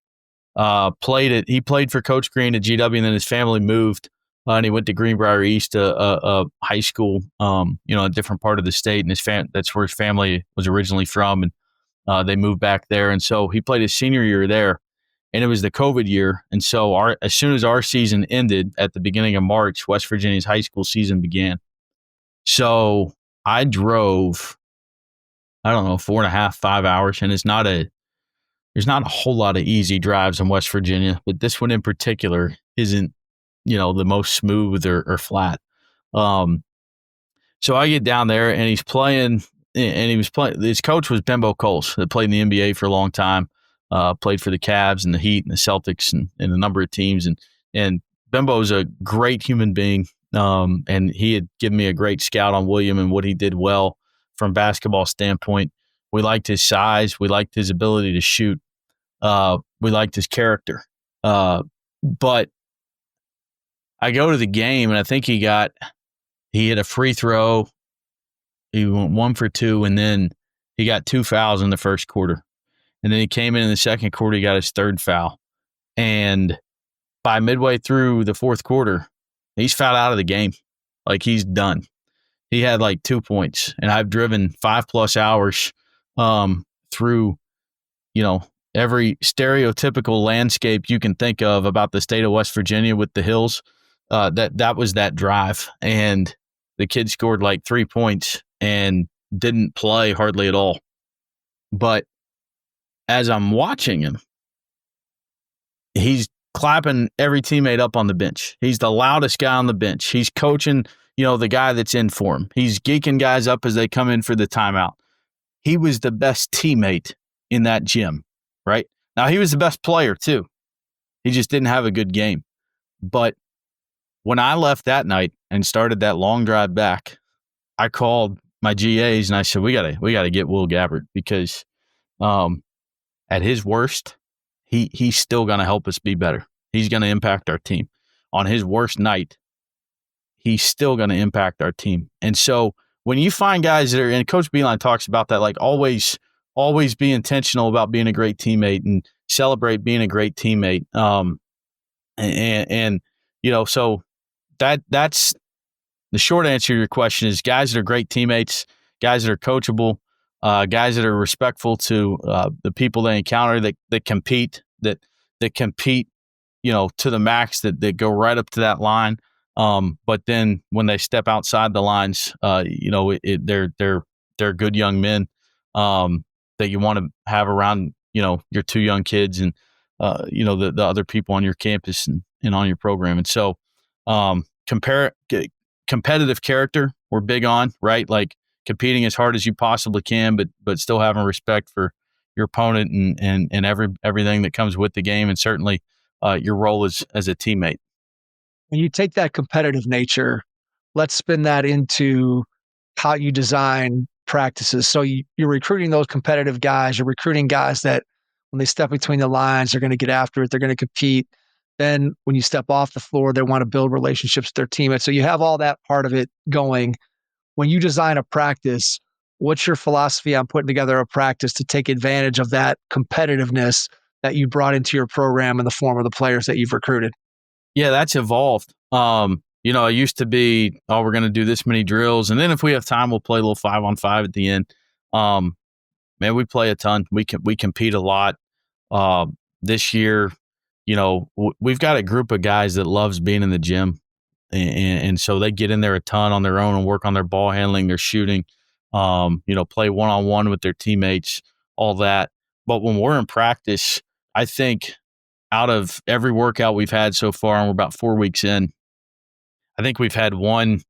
he played for Coach Green at GW, and then his family moved and he went to Greenbrier East, a high school, a different part of the state, and that's where his family was originally from, and they moved back there. And so he played his senior year there, and it was the COVID year. And so as soon as our season ended at the beginning of March, West Virginia's high school season began. So I drove, 4.5, 5 hours, and there's not a whole lot of easy drives in West Virginia, but this one in particular isn't, the most smooth or flat. So I get down there and he's playing, and his coach was Bimbo Coles, that played in the NBA for a long time, played for the Cavs and the Heat and the Celtics and a number of teams. And Bimbo's a great human being. And he had given me a great scout on William and what he did well from basketball standpoint. We liked his size. We liked his ability to shoot. We liked his character. But I go to the game, and I think he hit a free throw. He went 1 for 2, and then he got 2 fouls in the first quarter. And then he came in the second quarter, he got his 3rd foul. And by midway through the 4th quarter, he's fouled out of the game. Like, he's done. He had 2 points, and I've driven 5+ hours through, every stereotypical landscape you can think of about the state of West Virginia with the hills. That was that drive. And the kid scored 3 points and didn't play hardly at all. But as I'm watching him, he's clapping every teammate up on the bench. He's the loudest guy on the bench. He's coaching, the guy that's in for him. He's geeking guys up as they come in for the timeout. He was the best teammate in that gym, right? Now, he was the best player too. He just didn't have a good game. But when I left that night and started that long drive back, I called my GAs and I said, we gotta get Will Gabbard, because at his worst, he's still going to help us be better. He's going to impact our team. On his worst night, he's still going to impact our team. And so when you find guys that are, and Coach Beeline talks about that, like always be intentional about being a great teammate and celebrate being a great teammate. So that's the short answer to your question is guys that are great teammates, guys that are coachable, guys that are respectful to the people they encounter, that compete, that compete, to the max, that go right up to that line. But then when they step outside the lines, they're good young men that you want to have around, your two young kids and the other people on your campus and on your program. And so competitive character we're big on, right? Like competing as hard as you possibly can, but still having respect for your opponent and everything that comes with the game, and certainly your role as a teammate. When you take that competitive nature, let's spin that into how you design practices. So you're recruiting those competitive guys. You're recruiting guys that when they step between the lines, they're going to get after it. They're going to compete. Then when you step off the floor, they want to build relationships with their teammates. So you have all that part of it going. When you design a practice, what's your philosophy on putting together a practice to take advantage of that competitiveness that you brought into your program in the form of the players that you've recruited? Yeah, that's evolved. It used to be, we're going to do this many drills, and then if we have time, we'll play a little 5-on-5 at the end. Man, we play a ton. We compete a lot. This year, we've got a group of guys that loves being in the gym, and so they get in there a ton on their own and work on their ball handling, their shooting, play one-on-one with their teammates, all that. But when we're in practice, I think out of every workout we've had so far, and we're about 4 weeks in, I think we've had one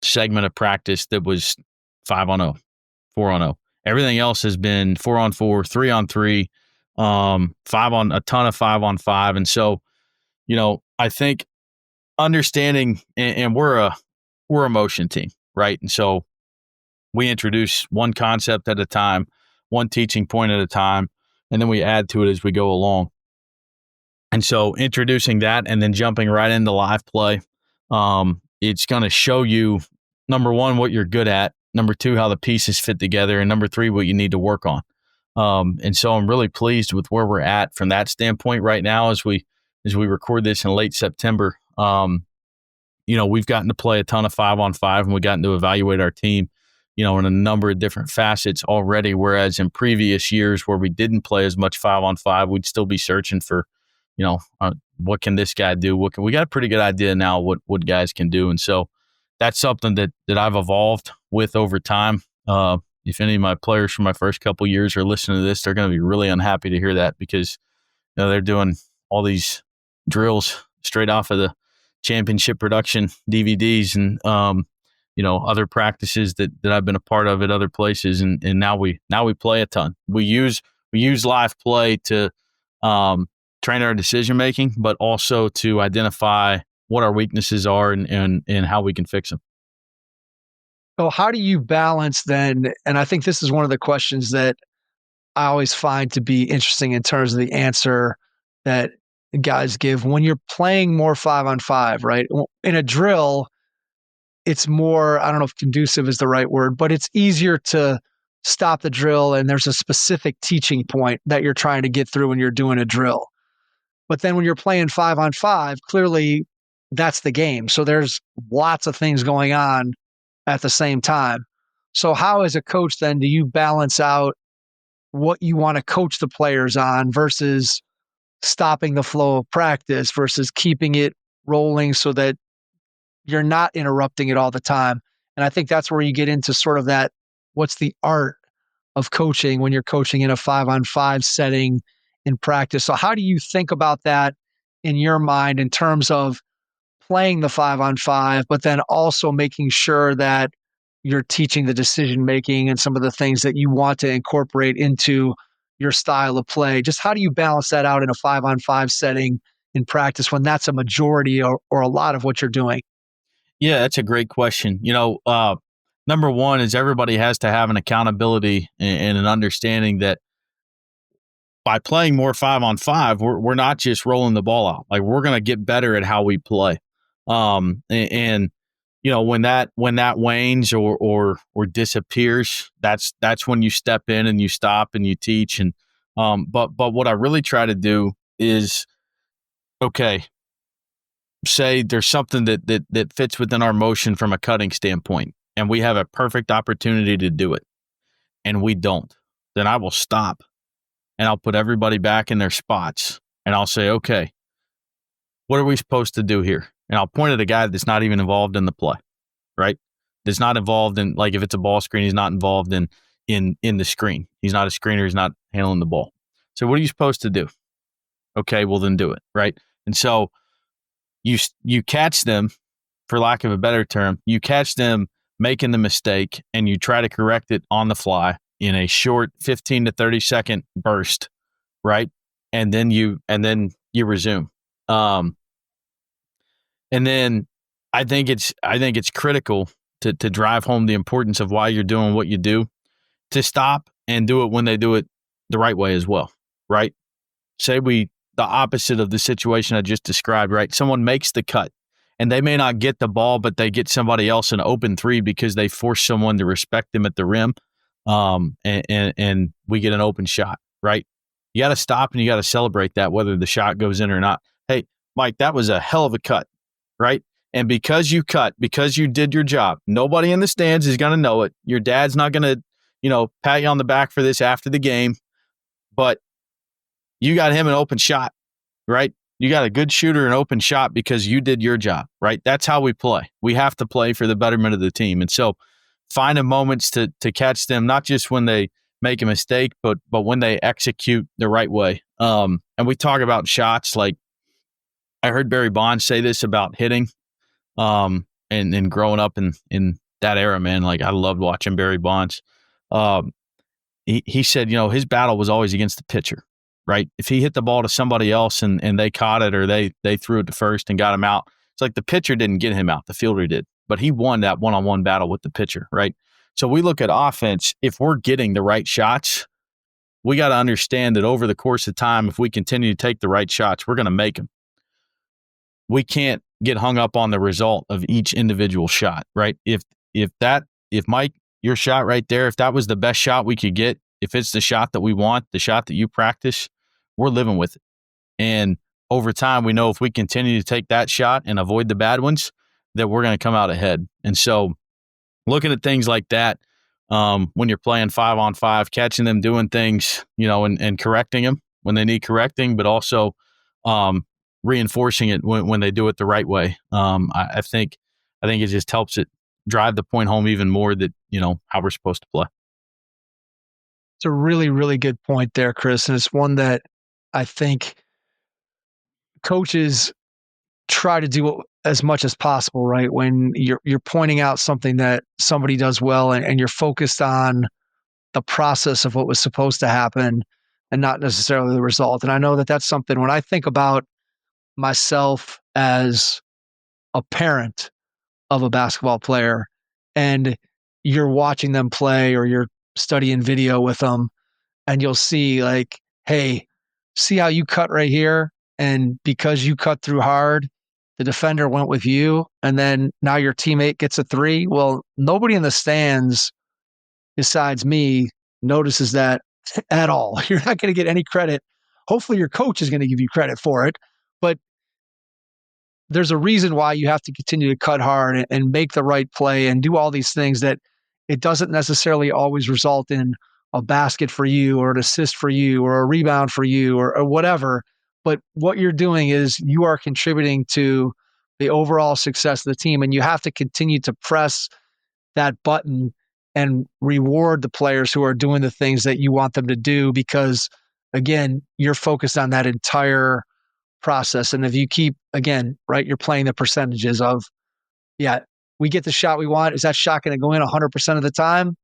segment of practice that was 5-on-0, 4-on-0. Everything else has been 4-on-4, 3-on-3, a ton of 5-on-5. And so, I think understanding, and we're a motion team, right? And so we introduce one concept at a time, one teaching point at a time, and then we add to it as we go along. And so introducing that and then jumping right into live play, it's going to show you, number one, what you're good at, number two, how the pieces fit together, and number three, what you need to work on. And so I'm really pleased with where we're at from that standpoint right now as we record this in late September. We've gotten to play a ton of 5-on-5, and we've gotten to evaluate our team, in a number of different facets already, whereas in previous years where we didn't play as much 5-on-5, we'd still be searching for, what can this guy do? We got a pretty good idea now what guys can do. And so that's something that I've evolved with over time. If any of my players from my first couple of years are listening to this, they're going to be really unhappy to hear that, because they're doing all these drills straight off of the championship production DVDs and other practices that I've been a part of at other places, and now we play a ton. We use live play to train our decision making, but also to identify what our weaknesses are and how we can fix them. So how do you balance then? And I think this is one of the questions that I always find to be interesting in terms of the answer that guys give when you're playing more 5-on-5, right? In a drill, it's more, I don't know if conducive is the right word, but it's easier to stop the drill and there's a specific teaching point that you're trying to get through when you're doing a drill. But then when you're playing 5-on-5, clearly that's the game. So there's lots of things going on at the same time. So how, as a coach, then do you balance out what you want to coach the players on versus stopping the flow of practice versus keeping it rolling so that you're not interrupting it all the time? And I think that's where you get into sort of that, what's the art of coaching when you're coaching in a 5-on-5 setting in practice. So how do you think about that in your mind in terms of playing the 5-on-5, but then also making sure that you're teaching the decision-making and some of the things that you want to incorporate into your style of play? Just how do you balance that out in a 5-on-5 setting in practice when that's a majority or a lot of what you're doing? Yeah, that's a great question. Number one is everybody has to have an accountability and an understanding that by playing more 5-on-5, we're not just rolling the ball out. Like, we're going to get better at how we play. And when that wanes or disappears, that's when you step in and you stop and you teach. And but what I really try to do is, okay, say there's something that fits within our motion from a cutting standpoint, and we have a perfect opportunity to do it, and we don't, then I will stop and I'll put everybody back in their spots, and I'll say, okay, what are we supposed to do here? And I'll point at a guy that's not even involved in the play, right? That's not involved in, like, if it's a ball screen, he's not involved in the screen. He's not a screener. He's not handling the ball. So what are you supposed to do? Okay, well, then do it, right? And so you catch them, for lack of a better term, you catch them making the mistake, and you try to correct it on the fly in a short 15 to 30 second burst, right? And then you resume. And then I think it's critical to drive home the importance of why you're doing what you do, to stop and do it when they do it the right way as well, right? Say the opposite of the situation I just described, right? Someone makes the cut and they may not get the ball, but they get somebody else an open three because they force someone to respect them at the rim. And we get an open shot, right? You got to stop and you got to celebrate that, whether the shot goes in or not. Hey, Mike, that was a hell of a cut, right? And because you cut, because you did your job, nobody in the stands is going to know it. Your dad's not going to, pat you on the back for this after the game, but you got him an open shot, right? You got a good shooter an open shot because you did your job, right? That's how we play. We have to play for the betterment of the team. And so finding moments to catch them, not just when they make a mistake, but when they execute the right way. And we talk about shots. Like, I heard Barry Bonds say this about hitting, and growing up in that era, man. Like, I loved watching Barry Bonds. He said, his battle was always against the pitcher, right? If he hit the ball to somebody else and they caught it, or they threw it to first and got him out, it's like the pitcher didn't get him out, the fielder did. But he won that one-on-one battle with the pitcher, right? So we look at offense. If we're getting the right shots, we got to understand that over the course of time, if we continue to take the right shots, we're going to make them. We can't get hung up on the result of each individual shot, right? If Mike, your shot right there, if that was the best shot we could get, if it's the shot that we want, the shot that you practice, we're living with it. And over time, we know if we continue to take that shot and avoid the bad ones, that we're going to come out ahead. And so looking at things like that, when you're playing 5-on-5, catching them doing things, and correcting them when they need correcting, but also reinforcing it when they do it the right way. I think it just helps it drive the point home even more that, how we're supposed to play. It's a really, really good point there, Chris. And it's one that I think coaches try to do as much as possible, right? When you're pointing out something that somebody does well, and you're focused on the process of what was supposed to happen and not necessarily the result. And I know that that's something, when I think about myself as a parent of a basketball player, and you're watching them play or you're studying video with them, and you'll see, like, hey, see how you cut right here? And because you cut through hard, the defender went with you, and then now your teammate gets a three. Well, nobody in the stands besides me notices that at all. You're not going to get any credit. Hopefully your coach is going to give you credit for it, but there's a reason why you have to continue to cut hard and make the right play and do all these things, that it doesn't necessarily always result in a basket for you or an assist for you or a rebound for you or whatever. But what you're doing is you are contributing to the overall success of the team, and you have to continue to press that button and reward the players who are doing the things that you want them to do, because again, you're focused on that entire process. And if you keep, again, right, you're playing the percentages of, yeah, we get the shot we want. Is that shot going to go in 100% of the time?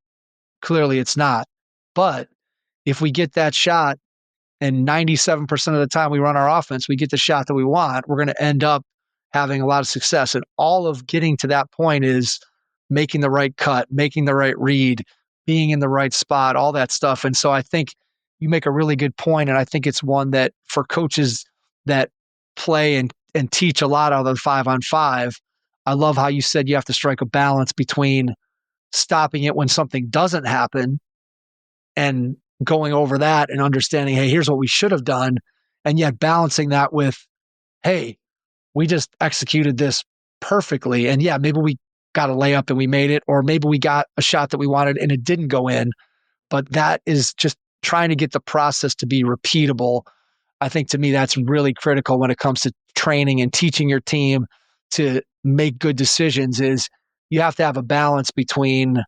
Clearly it's not. But if we get that shot and 97% of the time we run our offense, we get the shot that we want, we're going to end up having a lot of success. And all of getting to that point is making the right cut, making the right read, being in the right spot, all that stuff. And so I think you make a really good point, and I think it's one that for coaches that play and teach a lot out of the 5-on-5, I love how you said you have to strike a balance between stopping it when something doesn't happen and going over that and understanding, hey, here's what we should have done, and yet balancing that with, hey, we just executed this perfectly. And yeah, maybe we got a layup and we made it, or maybe we got a shot that we wanted and it didn't go in. But that is just trying to get the process to be repeatable. I think to me, that's really critical when it comes to training and teaching your team to make good decisions. Is you have to have a balance between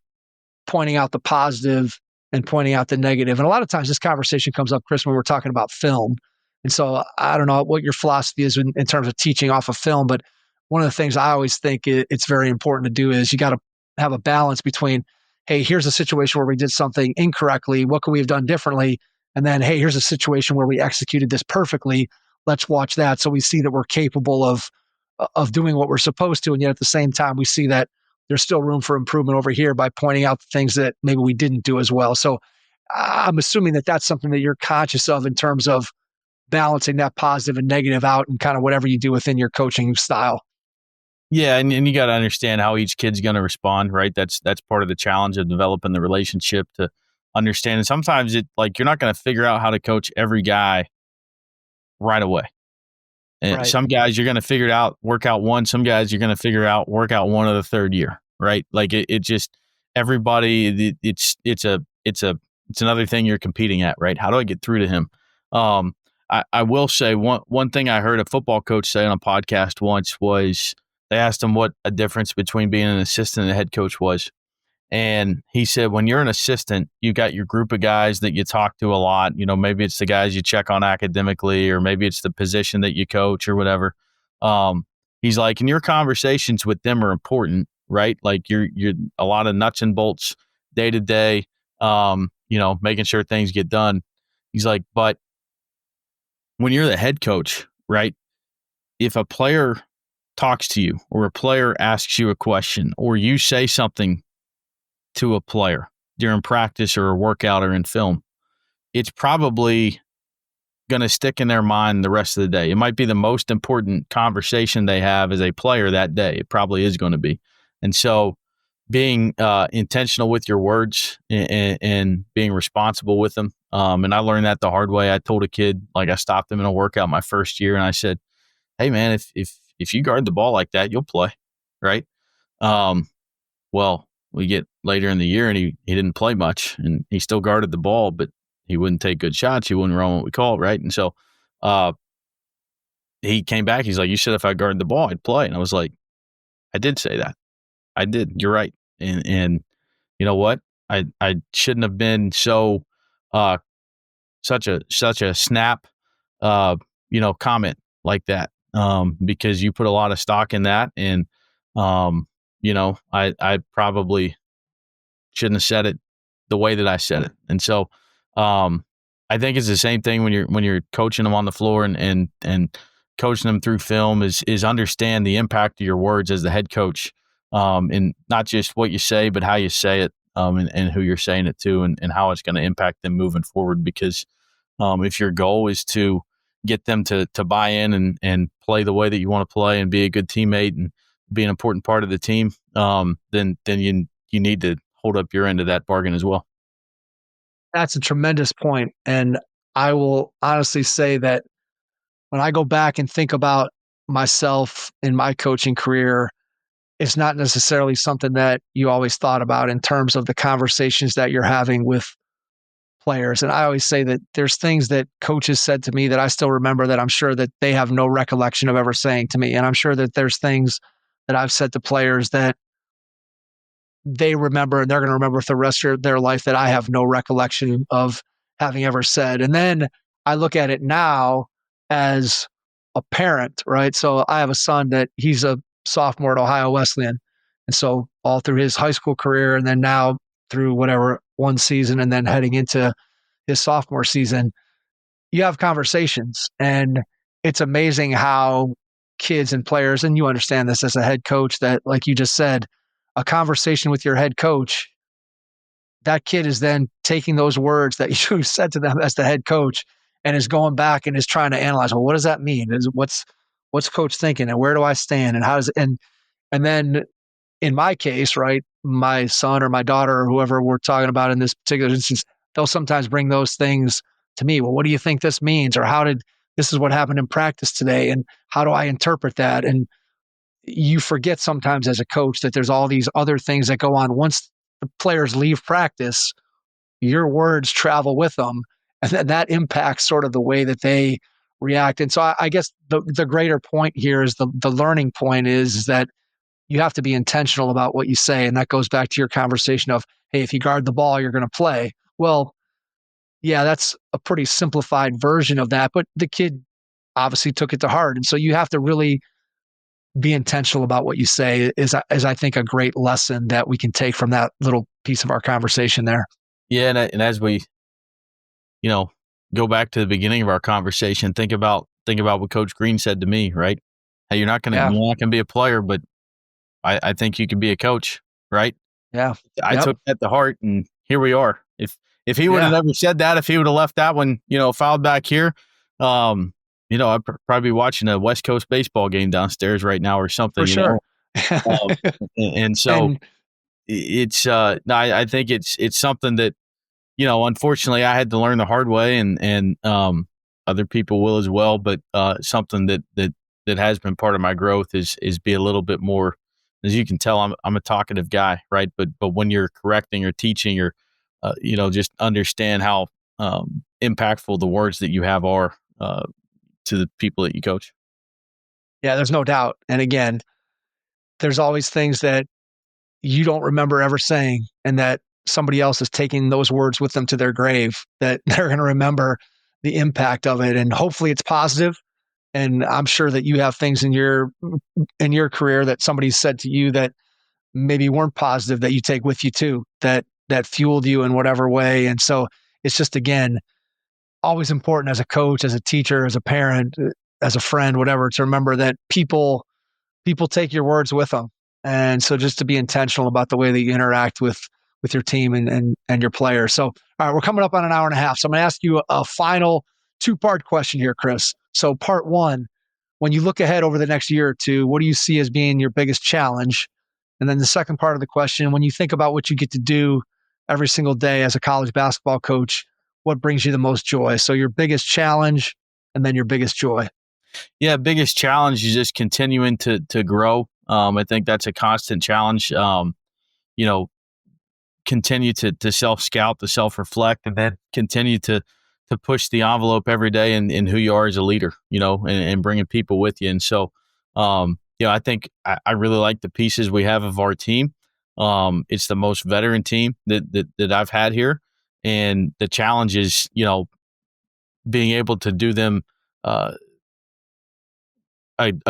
pointing out the positive and pointing out the negative. And a lot of times this conversation comes up, Chris, when we're talking about film. And so I don't know what your philosophy is in terms of teaching off of film, but one of the things I always think it's very important to do is you got to have a balance between, hey, here's a situation where we did something incorrectly. What could we have done differently? And then, hey, here's a situation where we executed this perfectly. Let's watch that. So we see that we're capable of doing what we're supposed to. And yet at the same time, we see that there's still room for improvement over here by pointing out the things that maybe we didn't do as well. So I'm assuming that that's something that you're conscious of in terms of balancing that positive and negative out and kind of whatever you do within your coaching style. Yeah, and you got to understand how each kid's going to respond, right? That's part of the challenge of developing the relationship, to understand. And sometimes you're not going to figure out how to coach every guy right away. And some guys you're going to figure it out, work out one. Some guys you're going to figure out, work out one of the third year, right? Like it just, everybody, it's another thing you're competing at, right? How do I get through to him? I will say one thing I heard a football coach say on a podcast once was, they asked him what a difference between being an assistant and a head coach was. And he said, when you're an assistant, you got your group of guys that you talk to a lot. You know, maybe it's the guys you check on academically, or maybe it's the position that you coach or whatever. He's like, and your conversations with them are important, right? Like you're a lot of nuts and bolts day to day, making sure things get done. He's like, but when you're the head coach, right? If a player talks to you, or a player asks you a question, or you say something to a player during practice or a workout or in film, it's probably going to stick in their mind the rest of the day. It might be the most important conversation they have as a player that day. It probably is going to be. And so being intentional with your words and being responsible with them. And I learned that the hard way. I told a kid, I stopped him in a workout my first year, and I said, hey man, if you guard the ball like that, you'll play, right? Well, we get later in the year and he didn't play much, and he still guarded the ball, but he wouldn't take good shots. He wouldn't run what we call it, right? And so he came back. He's like, you said if I guarded the ball, I'd play. And I was like, I did say that. I did. You're right. And you know what? I shouldn't have been so such a snap comment like that. Because you put a lot of stock in that, and I probably shouldn't have said it the way that I said it. And so I think it's the same thing when you're coaching them on the floor and coaching them through film is understand the impact of your words as the head coach, and not just what you say, but how you say it, and who you're saying it to, and how it's going to impact them moving forward. Because if your goal is to get them to buy in and play the way that you want to play and be a good teammate and be an important part of the team, then you need to hold up your end of that bargain as well. That's a tremendous point. And I will honestly say that when I go back and think about myself in my coaching career, it's not necessarily something that you always thought about in terms of the conversations that you're having with players. And I always say that there's things that coaches said to me that I still remember that I'm sure that they have no recollection of ever saying to me. And I'm sure that there's things that I've said to players that they remember and they're going to remember for the rest of their life that I have no recollection of having ever said. And then I look at it now as a parent, right? So I have a son that he's a sophomore at Ohio Wesleyan. And so all through his high school career and then now through whatever one season and then heading into his sophomore season, you have conversations. And it's amazing how kids and players, and you understand this as a head coach, that like you just said, a conversation with your head coach, that kid is then taking those words that you said to them as the head coach and is going back and is trying to analyze, well, what does that mean? What's coach thinking and where do I stand and how does and then in my case, right, my son or my daughter or whoever we're talking about in this particular instance, they'll sometimes bring those things to me. Well, what do you think this means? Or this is what happened in practice today and how do I interpret that? And you forget sometimes as a coach that there's all these other things that go on. Once the players leave practice, your words travel with them, and that impacts sort of the way that they react. And so I guess the greater point here is the learning point is that you have to be intentional about what you say. And that goes back to your conversation of, hey, if you guard the ball, you're going to play. Well, yeah, that's a pretty simplified version of that, but the kid obviously took it to heart. And so you have to really be intentional about what you say is I think a great lesson that we can take from that little piece of our conversation there. Yeah. And as we, go back to the beginning of our conversation, think about what Coach Green said to me, right? Hey, you're not going to be a player, but I think you can be a coach, right? Yeah. I took that to heart and here we are. If he would have never said that, if he would have left that one, filed back here, I'd probably be watching a West Coast baseball game downstairs right now or something. For sure. And so it's I think it's something that, unfortunately I had to learn the hard way and other people will as well. But something that has been part of my growth is be a little bit more, as you can tell, I'm a talkative guy, right? But when you're correcting or teaching or, just understand how impactful the words that you have are to the people that you coach. Yeah, there's no doubt. And again, there's always things that you don't remember ever saying and that somebody else is taking those words with them to their grave, that they're going to remember the impact of it. And hopefully it's positive. And I'm sure that you have things in your career that somebody said to you that maybe weren't positive that you take with you too, that fueled you in whatever way. And so it's just, again, always important as a coach, as a teacher, as a parent, as a friend, whatever, to remember that people take your words with them. And so just to be intentional about the way that you interact with your team and your players. So, all right, we're coming up on an hour and a half. So I'm going to ask you a final 2-part question here, Chris. So part one, when you look ahead over the next year or two, what do you see as being your biggest challenge? And then the second part of the question, when you think about what you get to do every single day as a college basketball coach, what brings you the most joy? So your biggest challenge and then your biggest joy. Yeah, biggest challenge is just continuing to grow. I think that's a constant challenge. Continue to self-scout, to self-reflect, and then continue to push the envelope every day in who you are as a leader, and bringing people with you. And so, I think I really like the pieces we have of our team. It's the most veteran team that I've had here. And the challenge is, being able to do them a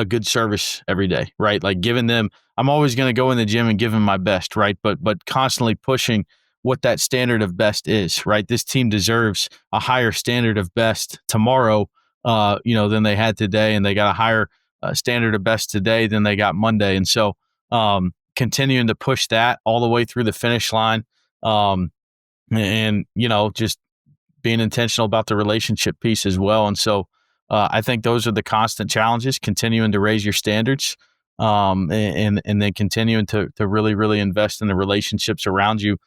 good service every day, right? Like giving them, I'm always going to go in the gym and give them my best, right? But constantly pushing what that standard of best is, right? This team deserves a higher standard of best tomorrow, than they had today. And they got a higher standard of best today than they got Monday. And so continuing to push that all the way through the finish line. Just being intentional about the relationship piece as well. And so I think those are the constant challenges, continuing to raise your standards, and then continuing to really, really invest in the relationships around you,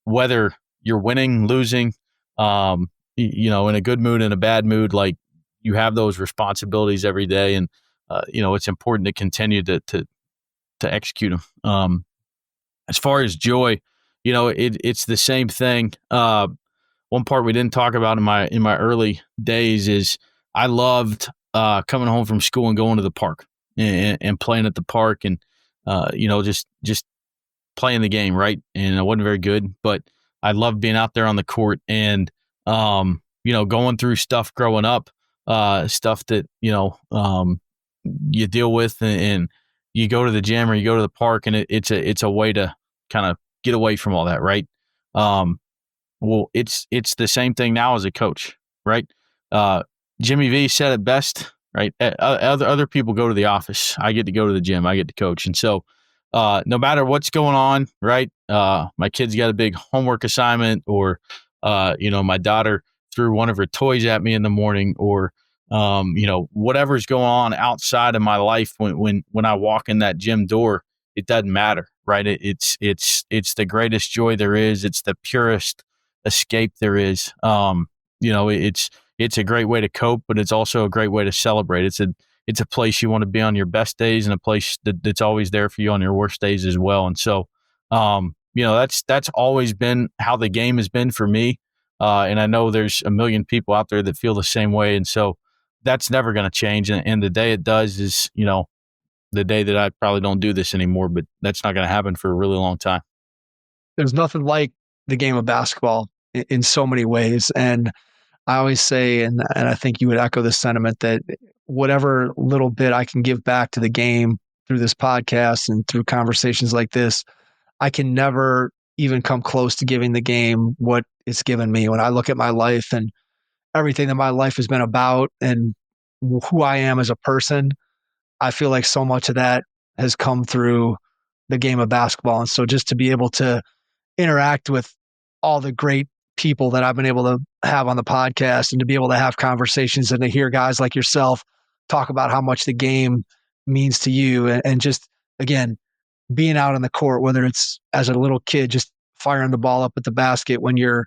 whether you're winning, losing, in a good mood, in a bad mood, like you have those responsibilities every day. And, it's important to continue to execute them. As far as joy, it's the same thing. One part we didn't talk about in my early days is I loved coming home from school and going to the park and playing at the park and just playing the game, right? And I wasn't very good, but I loved being out there on the court. And going through stuff growing up, stuff that, you deal with and you go to the gym or you go to the park, and it's a way to kind of get away from all that. Right. Well, it's the same thing now as a coach, right? Jimmy V said it best, right? Other people go to the office. I get to go to the gym. I get to coach. And so, no matter what's going on, right? My kid's got a big homework assignment, or, my daughter threw one of her toys at me in the morning, or, whatever's going on outside of my life when I walk in that gym door, it doesn't matter, right? It's the greatest joy there is. It's the purest escape there is. It's a great way to cope, but it's also a great way to celebrate. It's a place you want to be on your best days, and a place that's always there for you on your worst days as well. And so, that's always been how the game has been for me. And I know there's a million people out there that feel the same way. And so that's never going to change. And the day it does is, the day that I probably don't do this anymore, but that's not going to happen for a really long time. There's nothing like the game of basketball in so many ways. And I always say, and I think you would echo this sentiment, that whatever little bit I can give back to the game through this podcast and through conversations like this, I can never even come close to giving the game what it's given me. When I look at my life and everything that my life has been about and who I am as a person, I feel like so much of that has come through the game of basketball. And so just to be able to interact with all the great people that I've been able to have on the podcast, and to be able to have conversations and to hear guys like yourself talk about how much the game means to you, and just, again, being out on the court, whether it's as a little kid, just firing the ball up at the basket when you're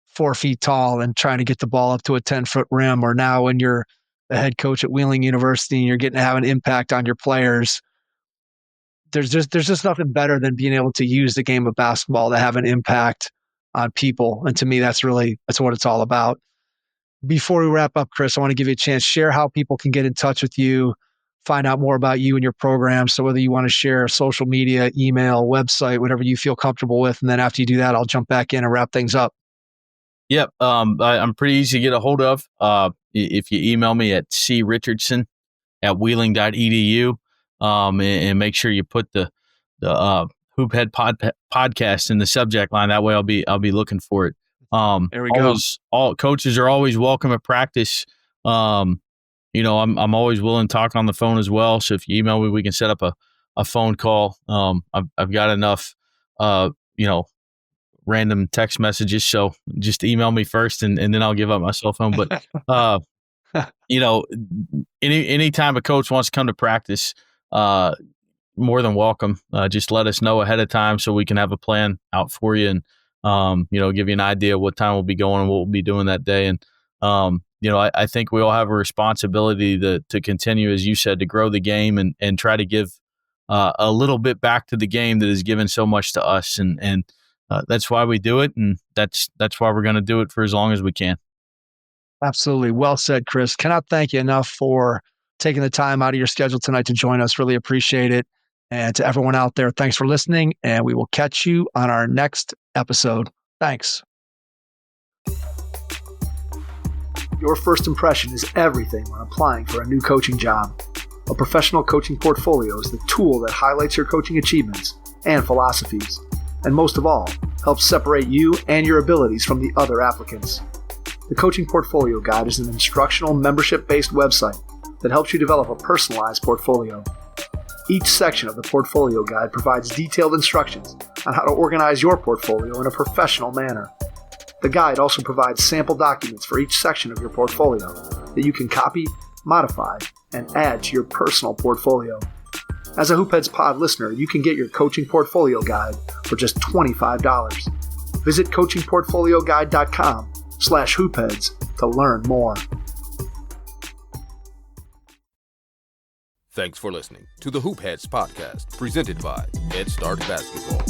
4 feet tall and trying to get the ball up to a 10-foot rim, or now when you're the head coach at Wheeling University and you're getting to have an impact on your players. There's just nothing better than being able to use the game of basketball to have an impact on people. And to me, that's what it's all about. Before we wrap up, Chris, I want to give you a chance, share how people can get in touch with you, find out more about you and your program. So whether you want to share social media, email, website, whatever you feel comfortable with. And then after you do that, I'll jump back in and wrap things up. Yep. I'm pretty easy to get a hold of. If you email me at crichardson@wheeling.edu, and make sure you put the Hoophead podcast in the subject line. That way I'll be looking for it. There we go. All coaches are always welcome at practice. I'm always willing to talk on the phone as well. So if you email me, we can set up a phone call. I've got enough, random text messages. So just email me first, and then I'll give up my cell phone. But, anytime a coach wants to come to practice, more than welcome. Just let us know ahead of time so we can have a plan out for you, and, give you an idea of what time we'll be going and what we'll be doing that day. And, I think we all have a responsibility to continue, as you said, to grow the game and try to give a little bit back to the game that has given so much to us. And that's why we do it. And that's why we're going to do it for as long as we can. Absolutely. Well said, Chris. Cannot thank you enough for taking the time out of your schedule tonight to join us. Really appreciate it. And to everyone out there, thanks for listening. And we will catch you on our next episode. Thanks. Your first impression is everything when applying for a new coaching job. A professional coaching portfolio is the tool that highlights your coaching achievements and philosophies, and most of all, helps separate you and your abilities from the other applicants. The Coaching Portfolio Guide is an instructional, membership-based website that helps you develop a personalized portfolio. Each section of the Portfolio Guide provides detailed instructions on how to organize your portfolio in a professional manner. The guide also provides sample documents for each section of your portfolio that you can copy, modify, and add to your personal portfolio. As a Hoopheads Pod listener, you can get your Coaching Portfolio Guide for just $25. Visit coachingportfolioguide.com/hoopheads to learn more. Thanks for listening to the Hoopheads podcast, presented by Head Start Basketball.